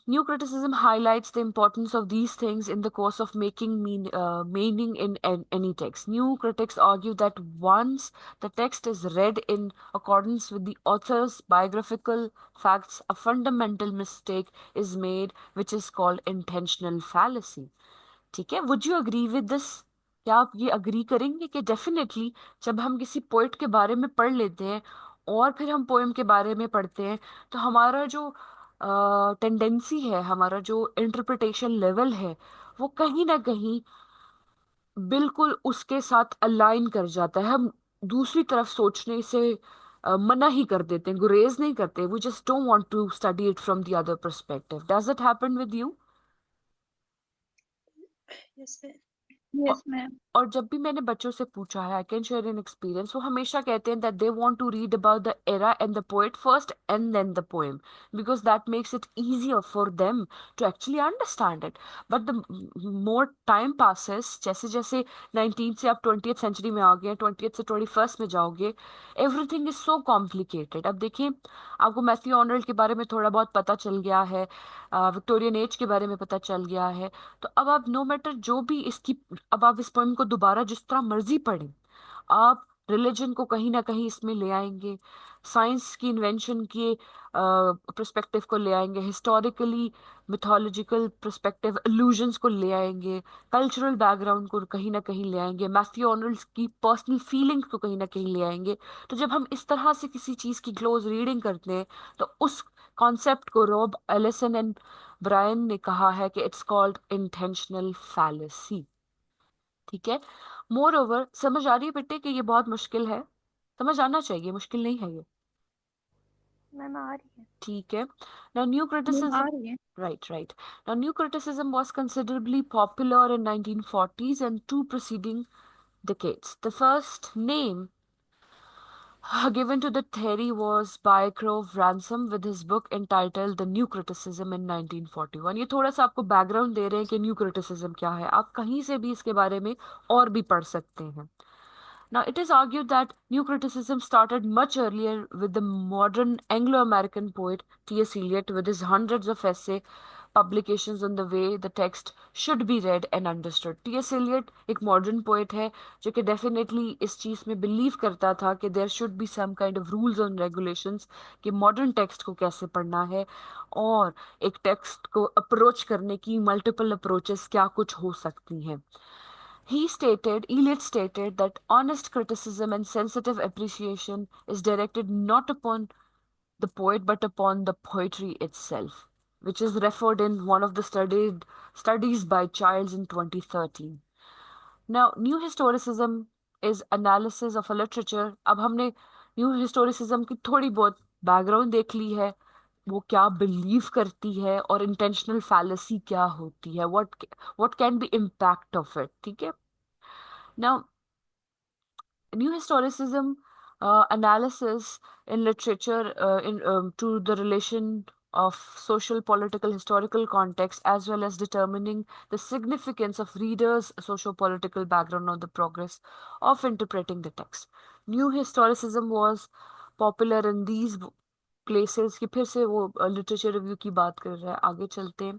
Speaker 1: new criticism highlights the importance of these things in the course of making meaning in any text. New critics argue that once the text is read in accordance with the author's biographical facts, a fundamental mistake is made, which is called intentional fallacy. ठीक है, would you agree with this? क्या आप ये agree करेंगे कि definitely जब हम किसी पोइट के बारे में पढ़ लेते हैं और फिर हम पोएम के बारे में पढ़ते हैं, तो हमारा जो टेंडेंसी है, हमारा जो इंटरप्रिटेशन लेवल है, वो कहीं ना कहीं बिल्कुल उसके साथ अलाइन कर जाता है। हम दूसरी तरफ सोचने से मना ही कर देते हैं, गुरेज नहीं करते। We just don't want to study it from the other perspective. Does it happen with you?
Speaker 2: Yes ma'am. Yes ma'am.
Speaker 1: और जब भी मैंने बच्चों से पूछा है, I can share an experience, वो हमेशा कहते हैं that they want to read about the era and the poet first and then the poem, because that makes it easier for them to actually understand it. But the more time passes, जैसे जैसे 19 से आप 20th century में आ गए, 20th से 21st में जाओगे, everything is so complicated. अब देखिए, आपको मैथ्यू आर्नल्ड के बारे में थोड़ा बहुत पता चल गया है, विक्टोरियन एज के बारे में पता चल गया है। तो अब आप नो मैटर जो भी इसकी, अब आप इस पोएम को दोबारा जिस तरह मर्जी पढ़ें, आप रिलीजन को कहीं ना कहीं इसमें ले आएंगे, साइंस की इन्वेंशन के पर्सपेक्टिव को ले आएंगे, हिस्टोरिकली मिथोलॉजिकल पर्सपेक्टिव इल्यूजन्स को ले आएंगे, कल्चरल बैकग्राउंड को कहीं ना कहीं ले आएंगे, मैथ्यू आर्नल्ड की पर्सनल फीलिंग्स को कहीं ना कहीं ले आएंगे। तो जब हम इस तरह से किसी चीज की क्लोज रीडिंग करते हैं, तो उस कॉन्सेप्ट को रॉब एलिसन एंड ब्रायन ने कहा है कि इट्स कॉल्ड इंटेंशनल फैलेसी। ठीक है। मोर ओवर, समझ आ रही है बेटे कि ये बहुत मुश्किल है? समझ आना चाहिए, मुश्किल नहीं है ये।
Speaker 2: मैम आ रही है।
Speaker 1: ठीक है। नाउ न्यू
Speaker 2: मैम आ
Speaker 1: क्रिटिसिज्म,
Speaker 2: रही है।
Speaker 1: right, right. Now, new criticism was considerably popular in 1940s and two preceding decades. The first name given to the theory was by Grove Ransom with his book entitled The New Criticism in 1941. ये थोड़ा सा आपको background दे रहे हैं कि new criticism क्या है, आप कहीं से भी इसके बारे में और भी पढ़ सकते हैं। Now, it is argued that new criticism started much earlier with the modern Anglo-American poet T.S. Eliot with his hundreds of essay publications on the way the text should be read and understood. T.S. Eliot एक modern poet है जो कि definitely इस चीज में believe करता था कि there should be some kind of rules and regulations कि modern text को कैसे पढ़ना है, और एक text को approach करने की multiple approaches क्या कुछ हो सकती हैं। Eliot stated that honest criticism and sensitive appreciation is directed not upon the poet but upon the poetry itself, which is referred in one of the studies by Childs in 2013. Now, new historicism is analysis of a literature. अब हमने new historicism की थोड़ी बहुत background देख ली है, वो क्या believe करती है और इंटेंशनल फैलेसी क्या होती है, what can be impact of it. ठीक है। Now, new historicism analysis in literature to the relation of social, political, historical context, as well as determining the significance of readers' socio-political background on the progress of interpreting the text. New historicism was popular in these places की, फिर से वो literature review की बात कर रहा है, आगे चलते हैं।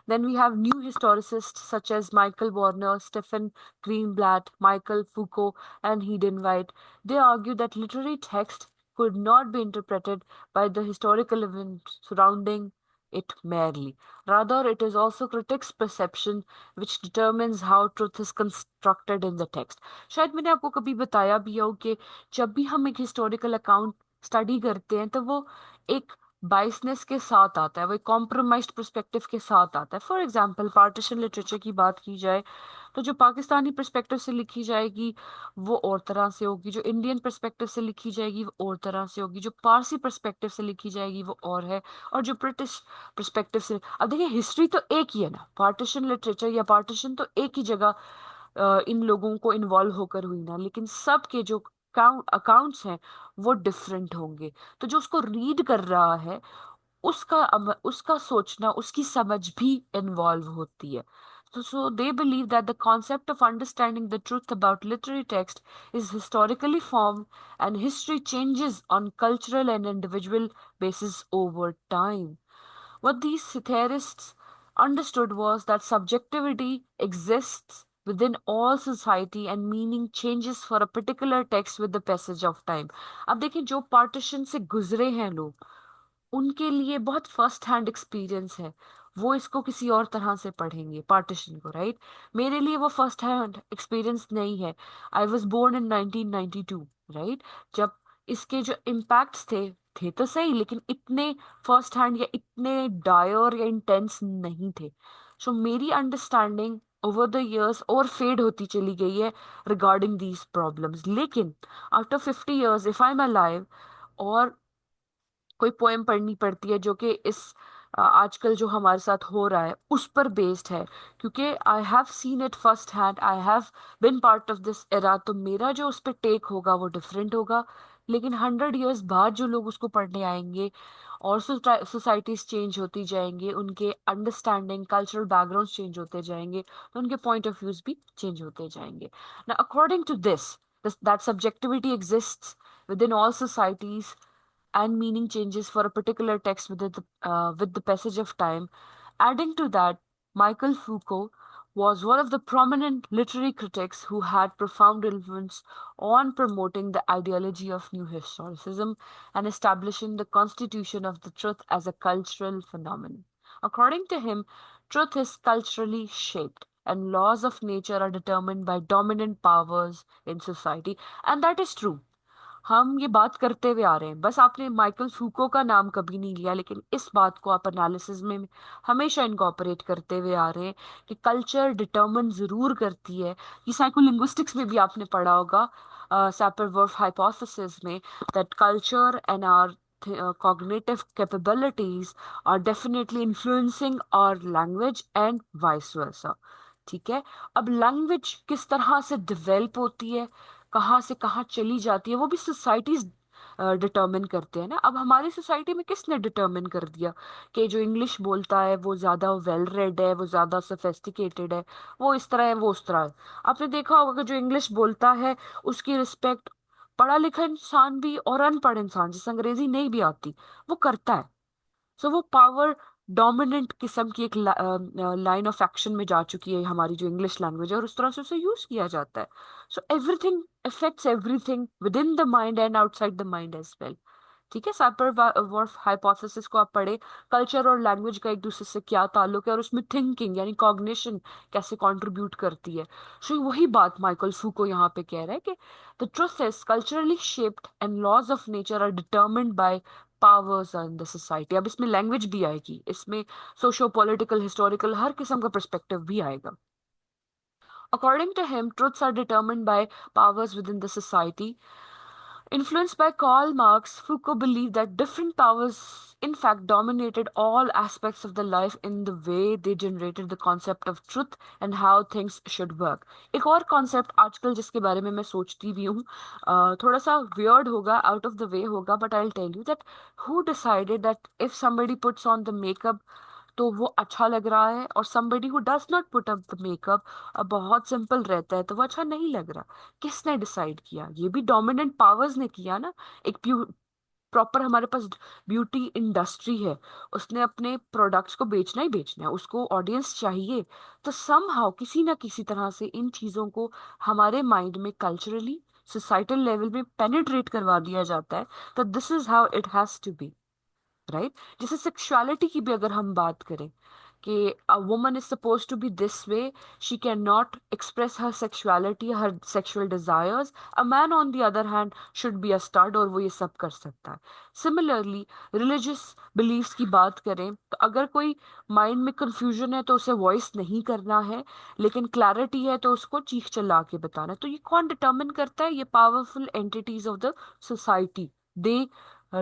Speaker 1: Then we have new historicist such as Michael Warner, Stephen Greenblatt, Michael Foucault and Hayden White. They argue that literary text could not be interpreted by the historical events surrounding it merely. Rather, it is also critics' perception which determines how truth is constructed in the text. शायद मैंने आपको कभी बताया भी हो कि जब भी हम एक हिस्टोरिकल अकाउंट स्टडी करते हैं, तो वो एक बाइसनेस के साथ आता है, वो एक कॉम्प्रोमाइज्ड पर्सपेक्टिव के साथ आता है। फॉर एग्जाम्पल, पार्टीशन लिटरेचर की बात की जाए, तो जो पाकिस्तानी पर्सपेक्टिव से लिखी जाएगी वो और तरह से होगी, जो इंडियन पर्सपेक्टिव से लिखी जाएगी वो और तरह से होगी, जो पारसी पर्सपेक्टिव से लिखी जाएगी वो और है, और जो ब्रिटिश पर्सपेक्टिव से, अब देखिए हिस्ट्री तो एक ही है ना, पार्टीशन लिटरेचर या पार्टीशन तो एक ही जगह इन लोगों को इन्वॉल्व होकर हुई ना, लेकिन सबके जो अकाउंट्स हैं वो डिफरेंट होंगे। तो जो उसको रीड कर रहा है, उसका सोचना, उसकी समझ भी इन्वॉल्व होती है। So they believe that the concept of understanding the truth about literary text is historically formed, and history changes on cultural and individual basis over time. What these theorists understood was that subjectivity exists within all society and meaning changes for a particular text with the passage of time. अब देखिए, जो partition से गुजरे हैं लोग, उनके लिए बहुत फर्स्ट हैंड एक्सपीरियंस है। वो इसको किसी और तरह से पढ़ेंगे पार्टीशन को, राइट? मेरे लिए वो फर्स्ट हैंड एक्सपीरियंस नहीं है। I was born in 1992, right? जब इसके जो इम्पैक्ट्स थे, थे तो सही, लेकिन इतने फर्स्ट हैंड या इतने डायर या इंटेंस नहीं थे। सो मेरी अंडरस्टैंडिंग ओवर द इयर्स और फेड होती चली गई है रिगार्डिंग दीज प्रॉब्लम्स। लेकिन after 50 years if I am alive, और कोई पोएम पढ़नी पड़ती है जो कि इस आजकल जो हमारे साथ हो रहा है उस पर बेस्ड है, क्योंकि I have seen it first hand, I have been part of this era, तो मेरा जो उस पर टेक होगा वो डिफरेंट होगा। लेकिन 100 years बाद जो लोग उसको पढ़ने आएंगे, और सोसाइटीज चेंज होती जाएंगे, उनके अंडरस्टैंडिंग कल्चरल बैकग्राउंड चेंज होते जाएंगे, तो उनके पॉइंट ऑफ व्यूज भी चेंज होते जाएंगे ना। According to this, that subjectivity exists within all societies and meaning changes for a particular text with the passage of time. Adding to that, Michael Foucault was one of the prominent literary critics who had profound influence on promoting the ideology of New Historicism and establishing the constitution of the truth as a cultural phenomenon. According to him, truth is culturally shaped and laws of nature are determined by dominant powers in society. And that is true. हम ये बात करते हुए आ रहे हैं, बस आपने Michael फूको का नाम कभी नहीं लिया, लेकिन इस बात को आप एनालिसिस में हमेशा इनकॉर्पोरेट करते हुए आ रहे हैं कि कल्चर डिटर्मिन जरूर करती है। ये साइकोलिंग्विस्टिक्स में भी आपने पढ़ा होगा, सैपर-वर्फ हाइपोथेसिस में, that culture and our cognitive capabilities are definitely influencing our language and vice versa। ठीक है? अब लैंग्वेज किस तरह से डिवेल्प होती है, कहाँ से कहाँ चली जाती है, वो भी सोसाइटीज डिटर्मिन करते हैं ना। अब हमारी सोसाइटी में किसने डिटर्मिन कर दिया कि जो इंग्लिश बोलता है वो ज्यादा वेल रेड है, वो ज्यादा सोफेस्टिकेटेड है, वो इस तरह है, वो उस तरह है। आपने देखा होगा कि जो इंग्लिश बोलता है उसकी रिस्पेक्ट पढ़ा लिखा इंसान भी और अनपढ़ इंसान जिसे अंग्रेजी नहीं भी आती वो करता है। सो वो पावर डोमिनेंट किस्म की एक लाइन ऑफ एक्शन में जा चुकी है हमारी जो इंग्लिश लैंग्वेज है, और उस तरह से उसे यूज किया जाता है। So everything affects everything within the mind and outside the mind as well. ठीक है? सैपर वर्फ हाइपोथेसिस को आप पढ़े, कल्चर और लैंग्वेज का एक दूसरे से क्या ताल्लुक है और उसमें थिंकिंग यानी कॉग्निशन कैसे कंट्रीब्यूट करती है। सो वही बात माइकल फूको यहाँ पे कह रहा है कि the truth is culturally shaped and laws of nature are determined by powers in the society. अब इसमें लैंग्वेज भी आएगी, इसमें सोशो पॉलिटिकल हिस्टोरिकल हर किस्म का पर्सपेक्टिव भी आएगा। According to him, truths are determined by powers within the society. Influenced by Karl Marx, Foucault believed that different powers, in fact, dominated all aspects of the life in the way they generated the concept of truth and how things should work. एक और concept आजकल जिसके बारे में मैं सोचती भी हूँ, थोड़ा सा weird होगा, out of the way होगा, but I'll tell you that who decided that if somebody puts on the makeup तो वो अच्छा लग रहा है, और somebody who does not put up the makeup अब बहुत सिंपल रहता है तो वो अच्छा नहीं लग रहा। किसने डिसाइड किया? ये भी डोमिनेंट पावर्स ने किया ना। एक प्रॉपर हमारे पास ब्यूटी इंडस्ट्री है, उसने अपने प्रोडक्ट्स को बेचना ही बेचना है, उसको ऑडियंस चाहिए। तो समहाउ किसी ना किसी तरह से इन चीजों को हमारे माइंड में कल्चरली सोसाइटल लेवल में पेनिट्रेट करवा दिया जाता है। तो this is how it has to be, right? जैसे सेक्सुअलिटी की भी अगर हम बात करें कि a woman is suppose to be this way, she can not express her sexuality, her sexual desires. A man on the other hand should be a stud, और वो ये सब कर सकता है। सिमिलरली रिलीजियस बिलीफ्स की बात करें तो अगर कोई माइंड में कंफ्यूजन है तो उसे वॉइस नहीं करना है, लेकिन क्लैरिटी है तो उसको चीख चिल्ला के बताना है। तो ये कौन डिटर्मिन करता है? ये powerful entities of the society. They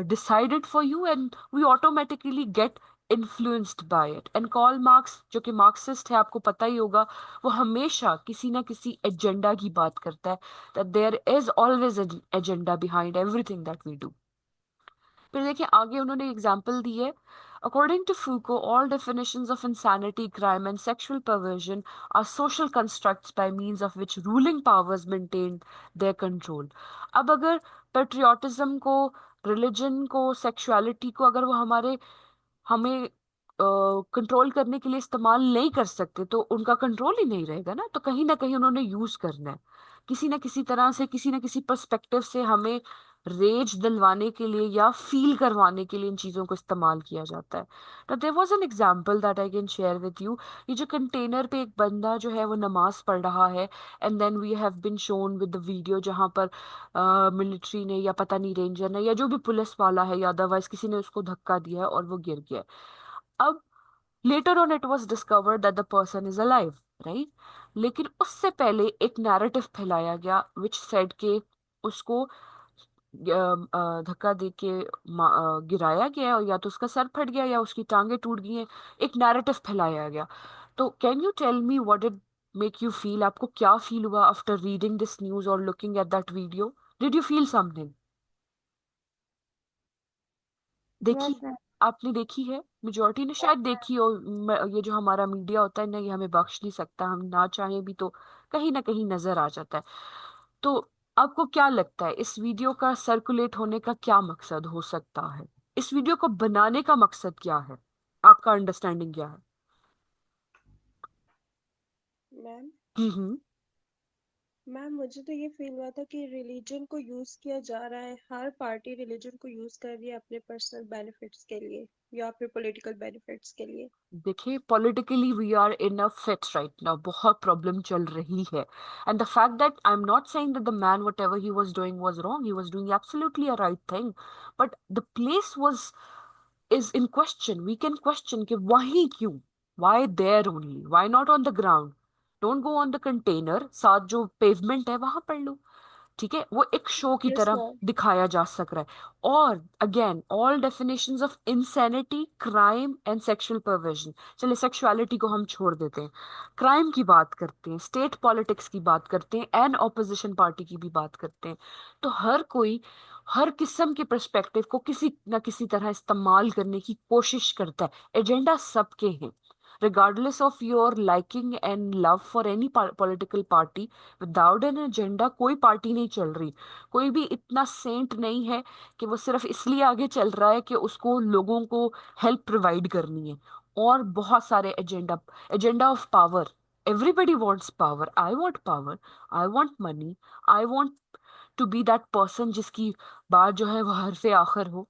Speaker 1: decided for you and we automatically get influenced by it। and call marks जो कि मार्क्सिस्ट है, आपको पता ही होगा, वो हमेशा किसी ना किसी एजेंडा की बात करता है, that there is always an agenda behind everything that we do। फिर देखिए आगे उन्होंने एग्जाम्पल दी है। According to Foucault, all definitions of insanity, crime, and sexual perversion are social constructs by means of which ruling powers maintain their control। अब अगर patriotism को, religion को, sexuality को अगर वो हमें कंट्रोल करने के लिए इस्तेमाल नहीं कर सकते तो उनका कंट्रोल ही नहीं रहेगा ना, तो कहीं ना कहीं उन्होंने यूज करना है किसी ना किसी तरह से, किसी ना किसी पर्सपेक्टिव से हमें रेज दिलवाने के लिए या फील करवाने के लिए इन चीजों को इस्तेमाल किया जाता है। तो there was an example that I can share with you. ये जो कंटेनर पे एक बंदा जो है वो नमाज पढ़ रहा है, and then we have been shown with the video जहां पर मिलिट्री ने या पता नहीं रेंजर ने या जो भी पुलिस वाला है या अदरवाइज किसी ने उसको धक्का दिया है और वो गिर गया। अब later on it was discovered that the person is alive, right? लेकिन उससे पहले एक नैरेटिव फैलाया गया which said कि उसको धक्का दे के गिराया गया और या तो उसका सर फट गया या उसकी टांगे टूट गई हैं। एक नैरेटिव फैलाया गया। तो can you tell me what did make you feel? आपको क्या फील हुआ आफ्टर रीडिंग दिस न्यूज और looking at that video? Did you feel something? देखी?
Speaker 2: Yes ma'am.
Speaker 1: आपने देखी है? मेजोरिटी ने शायद देखी हो। ये जो हमारा मीडिया होता है ना, ये हमें बख्श नहीं सकता, हम ना चाहें भी तो कहीं ना कहीं नजर आ जाता है। तो आपको क्या लगता है इस वीडियो का सर्कुलेट होने का क्या मकसद हो सकता है? इस वीडियो को बनाने का मकसद क्या है? आपका अंडरस्टैंडिंग क्या है?
Speaker 2: मैम
Speaker 1: हम्म।
Speaker 2: मैम मुझे तो ये फील हुआ था कि रिलीजन को यूज किया जा रहा है, हर पार्टी रिलीजन को यूज कर रही है अपने पर्सनल बेनिफिट्स के लिए या फिर पॉलिटिकल बेनिफिट्स के लिए।
Speaker 1: देखिए, politically we are in a fit right now, बहुत प्रॉब्लम चल रही है। And the fact that I am not saying that the man whatever he was doing was wrong, he was doing absolutely a right thing, but the place was is in question. We can question कि वहीं क्यों? Why there only? Why not on the ground? Don't go on the container, साथ जो pavement है वहां पढ़ लो। ठीक है, वो एक शो की
Speaker 2: यस
Speaker 1: तरह
Speaker 2: मैम।
Speaker 1: दिखाया जा सक रहा है। और again all definitions of insanity, crime and sexual perversion. चलिए सेक्सुअलिटी को हम छोड़ देते हैं, क्राइम की बात करते हैं, स्टेट पॉलिटिक्स की बात करते हैं, एंड ऑपोजिशन पार्टी की भी बात करते हैं। तो हर कोई हर किस्म के पर्सपेक्टिव को किसी ना किसी तरह इस्तेमाल करने की कोशिश करता है। एजेंडा सबके हैं, regardless of your liking and love for any political party। Without an agenda कोई पार्टी नहीं चल रही। कोई भी इतना सेंट नहीं है कि वो सिर्फ इसलिए आगे चल रहा है कि उसको लोगों को हेल्प प्रोवाइड करनी है। और बहुत सारे agenda, agenda of power. Everybody wants power, I want power, I want money, I want to be that person जिसकी बात जो है वो हर आखिर हो,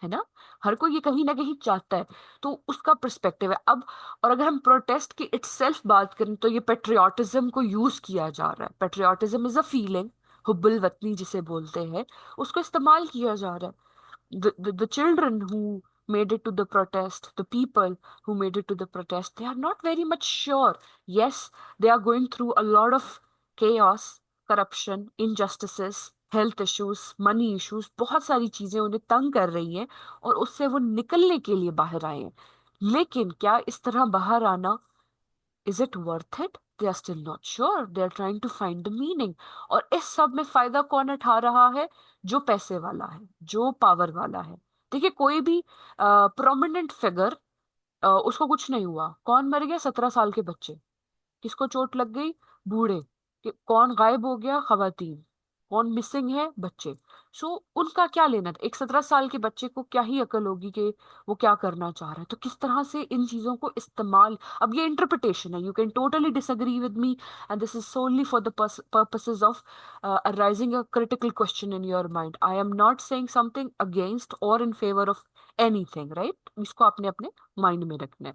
Speaker 1: है ना? हर कोई ये कहीं ना कहीं चाहता है। तो उसका पर्सपेक्टिव है अब। और अगर हम प्रोटेस्ट की इटसेल्फ बात करें तो ये पेट्रियाटिज्म को यूज किया जा रहा है। पेट्रियाटिज्म इज अ फीलिंग, हुब्बुल वतनी जिसे बोलते हैं, उसको इस्तेमाल किया जा रहा है। The children who made it to the protest, the people who made it to the protest, they are not very much sure. Yes, they are going through a lot of chaos, corruption, injustices, health issues, money issues, बहुत सारी चीजें उन्हें तंग कर रही हैं और उससे वो निकलने के लिए बाहर आए हैं। लेकिन क्या इस तरह बाहर आना, is it worth it? They are still not sure, they are trying to find the meaning. और इस सब में फायदा कौन उठा रहा है? जो पैसे वाला है, जो पावर वाला है। देखिए, कोई भी प्रोमिनेंट फिगर, उसको कुछ नहीं हुआ। कौन मर गया? 17 साल के बच्चे। किसको चोट लग गई? बूढ़े। कौन गायब हो गया? खवातीन। कौन मिसिंग है? बच्चे। सो उनका क्या लेना था? एक 17 साल के बच्चे को क्या ही अकल होगी कि वो क्या करना चाह रहा है? तो किस तरह से इन चीजों को इस्तेमाल, अब ये इंटरप्रिटेशन है, you can totally disagree with me, and this is solely for the purposes of arising a critical question in your mind. I am not saying something against और in favour of anything, right? इसको आपने अपने mind में रखना है।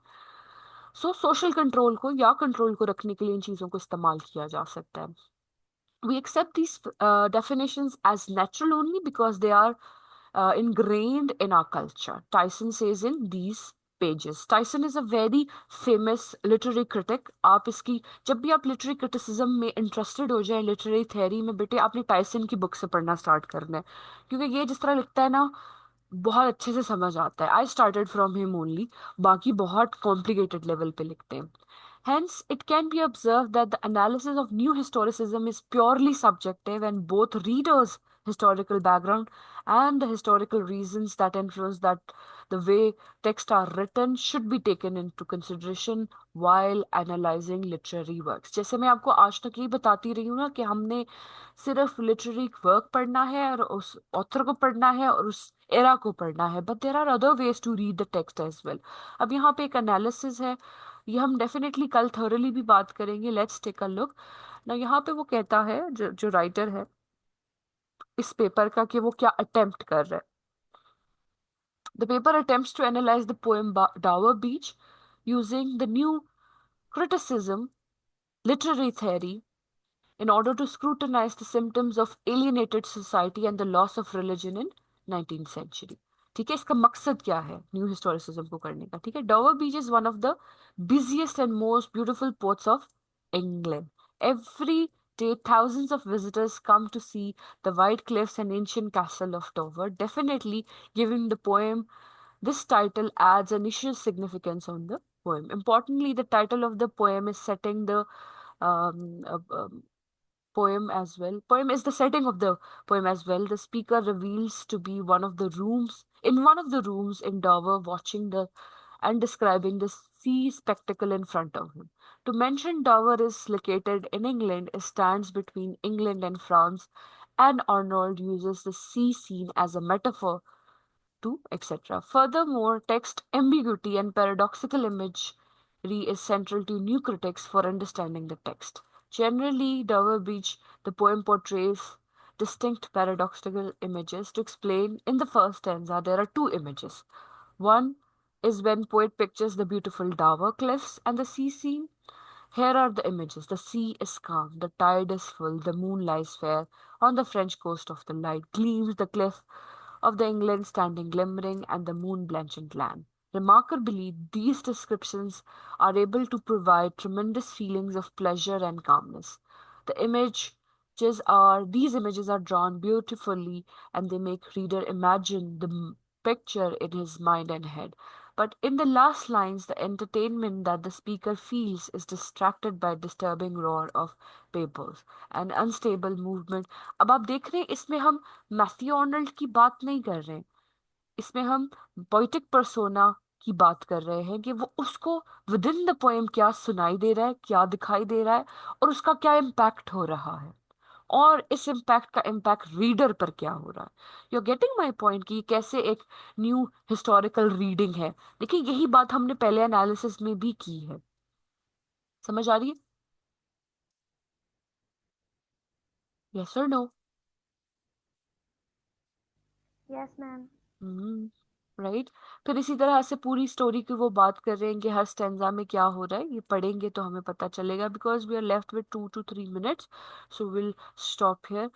Speaker 1: सो social control को या control को रखने के लिए इन चीजों को इस्तेमाल किया जा सकता है। We accept these definitions as natural only because they are ingrained in our culture. Tyson says in these pages. Tyson is a very famous literary critic. आप इसकी, जब भी आप लिटरेरी क्रिटिसिज्म में इंटरेस्टेड हो जाए, लिटरेरी थ्योरी में, बेटे आपने टाइसन की बुक से पढ़ना स्टार्ट करना है। क्योंकि ये जिस तरह लिखता है ना, बहुत अच्छे से समझ आता है। I started from him only. बाकी बहुत कॉम्प्लिकेटेड लेवल पे लिखते हैं। Hence, it can be observed that the analysis of new historicism is purely subjective, and both readers' historical background and the historical reasons that influence that the way texts are written should be taken into consideration while analyzing literary works। जैसे मैं आपको आज तक ये बताती रही हूँ ना कि हमने सिर्फ लिटरेरी वर्क पढ़ना है और उस ऑथर को पढ़ना है और उस एरा को पढ़ना है, but there are other ways to read the text as well. अब यहाँ पे एक एनालिसिस है, ये हम डेफिनेटली कल थॉरली भी बात करेंगे। लेट्स टेक अ लुक ना। यहाँ पे वो कहता है, जो जो राइटर है इस पेपर का, कि वो क्या अटेम्प्ट कर रहा है। The paper attempts to analyse the poem Dover Beach using the new criticism literary theory in order to scrutinize the symptoms of alienated society and the loss of religion in 19th century। ठीक है, इसका मकसद क्या है new historicism को करने का? ठीक है, डॉवर बीच is one of the busiest and most beautiful ports of England. Every day thousands of visitors come to see the white cliffs and ancient castle of Dover, definitely giving the poem this title adds initial significance on the poem. Importantly, the title of the poem is setting the um, uh, um, poem as well. Poem is the setting of the poem as well. The speaker reveals to be one of the rooms in Dover, watching the and describing the sea spectacle in front of him. To mention Dover is located in England, it stands between England and France, and Arnold uses the sea scene as a metaphor to etc. Furthermore, text ambiguity and paradoxical imagery is central to new critics for understanding the text. Generally, Dover Beach, the poem portrays distinct paradoxical images. To explain, in the first stanza, there are two images. One is when poet pictures the beautiful Dover cliffs and the sea scene. Here are the images. The sea is calm, the tide is full, the moon lies fair. On the French coast of the light gleams the cliff of the England standing glimmering and the moon blanching land. Remarkably, these descriptions are able to provide tremendous feelings of pleasure and calmness. The these images are drawn beautifully and they make reader imagine the picture in his mind and head. But in the last lines, the entertainment that the speaker feels is distracted by disturbing roar of papers and unstable movement. अब आप देख रहे हैं, इसमें हम Matthew Arnold की बात नहीं कर रहे हैं, इसमें हम पोइटिक पर्सोना की बात कर रहे हैं, कि वो उसको विद इन द पोएम क्या सुनाई दे रहा है, क्या दिखाई दे रहा है, और उसका क्या इम्पैक्ट हो रहा है, और इस इम्पैक्ट का इम्पैक्ट रीडर पर क्या हो रहा है। You are getting my point, कि कैसे एक न्यू हिस्टोरिकल रीडिंग है। देखिए, यही बात हमने पहले एनालिसिस में भी की है। समझ आ रही है? यस और no?
Speaker 2: Yes ma'am.
Speaker 1: Hmm, right. फिर इसी तरह से पूरी स्टोरी की वो बात कर रहे हैं कि हर स्टेंजा में क्या हो रहा है, ये पढ़ेंगे तो हमें पता चलेगा, because we are left with 2 to 3 minutes, so will stop here.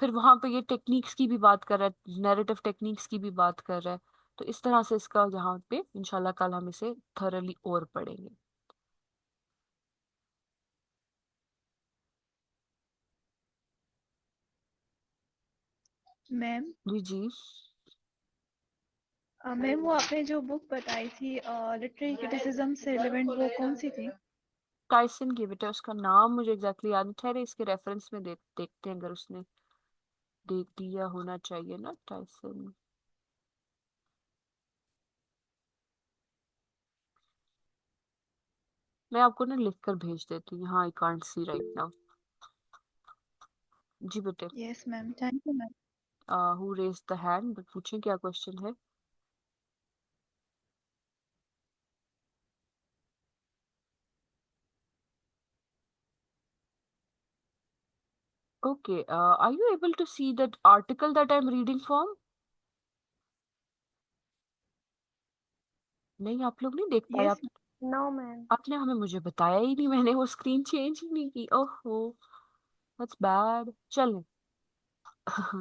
Speaker 1: फिर वहां पे ये टेक्निक्स की भी बात कर रहा है, नैरेटिव टेक्निक्स की भी बात कर रहा है। तो इस तरह से इसका यहाँ पे इंशाल्लाह कल हम इसे थरली और पढ़ेंगे।
Speaker 3: मैम
Speaker 1: जी जी।
Speaker 3: मैम वो आपने जो बुक बताई थी लिटरेरी क्रिटिसिज्म से रिलेवेंट, वो कौन सी थी?
Speaker 1: टाइसन की, बेटा उसका नाम मुझे एग्जैक्टली याद नहीं, ठहरे इसके रेफरेंस में देखते हैं, अगर उसने देख दिया होना चाहिए ना, टाइसन। मैं आपको ना लिख कर भेज देती हूँ, हाँ, I can't see right now. जी बेटे।
Speaker 3: Yes ma'am, thank you ma'am.
Speaker 1: Who raise the hand, पूछें क्या क्वेश्चन है? Okay, are you able to see that article that I am reading from? नहीं, आप लोग नहीं देख पाए
Speaker 3: यस
Speaker 1: आप?
Speaker 2: No ma'am.
Speaker 1: आपने हमें मुझे बताया ही नहीं, मैंने वो स्क्रीन चेंज ही नहीं की, ओहो, दैट्स बैड। चलें।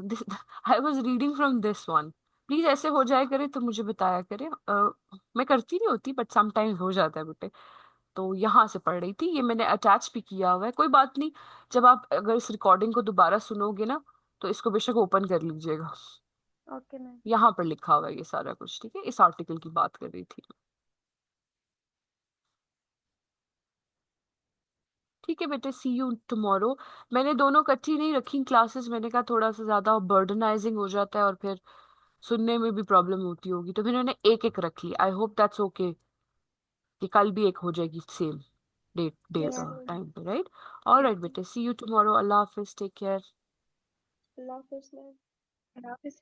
Speaker 1: this, I was reading from this one। Please ऐसे हो जाए करे तो मुझे बताया करे। मैं करती नहीं होती, बट समटाइम्स हो जाता है बेटे। तो यहाँ से पढ़ रही थी, ये मैंने अटैच भी किया हुआ है, कोई बात नहीं। जब आप अगर इस रिकॉर्डिंग को दोबारा सुनोगे ना, तो इसको बेशक ओपन कर लीजिएगा।
Speaker 2: Okay ma'am.
Speaker 1: यहाँ पर लिखा हुआ है ये सारा कुछ, ठीक है, इस आर्टिकल की बात कर रही थी। ठीक है बेटे, सी यू टुमारो। मैंने दोनों इकट्ठी नहीं रखी क्लासेस, मैंने कहा थोड़ा सा ज्यादा बर्डनाइजिंग हो जाता है और फिर सुनने में भी प्रॉब्लम होती होगी, तो फिर मैंने एक एक रख ली। आई होप दैट्स ओके, कि कल भी एक हो जाएगी same date date
Speaker 2: yes
Speaker 3: yes
Speaker 2: ma'am.
Speaker 1: Time पे, राइट? ऑल
Speaker 3: यस
Speaker 1: राइट बेटे, सी यू टुमारो, अल्लाह हाफिज, टेक केयर।
Speaker 2: अल्लाह हाफिज़ मैम।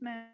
Speaker 3: मैम।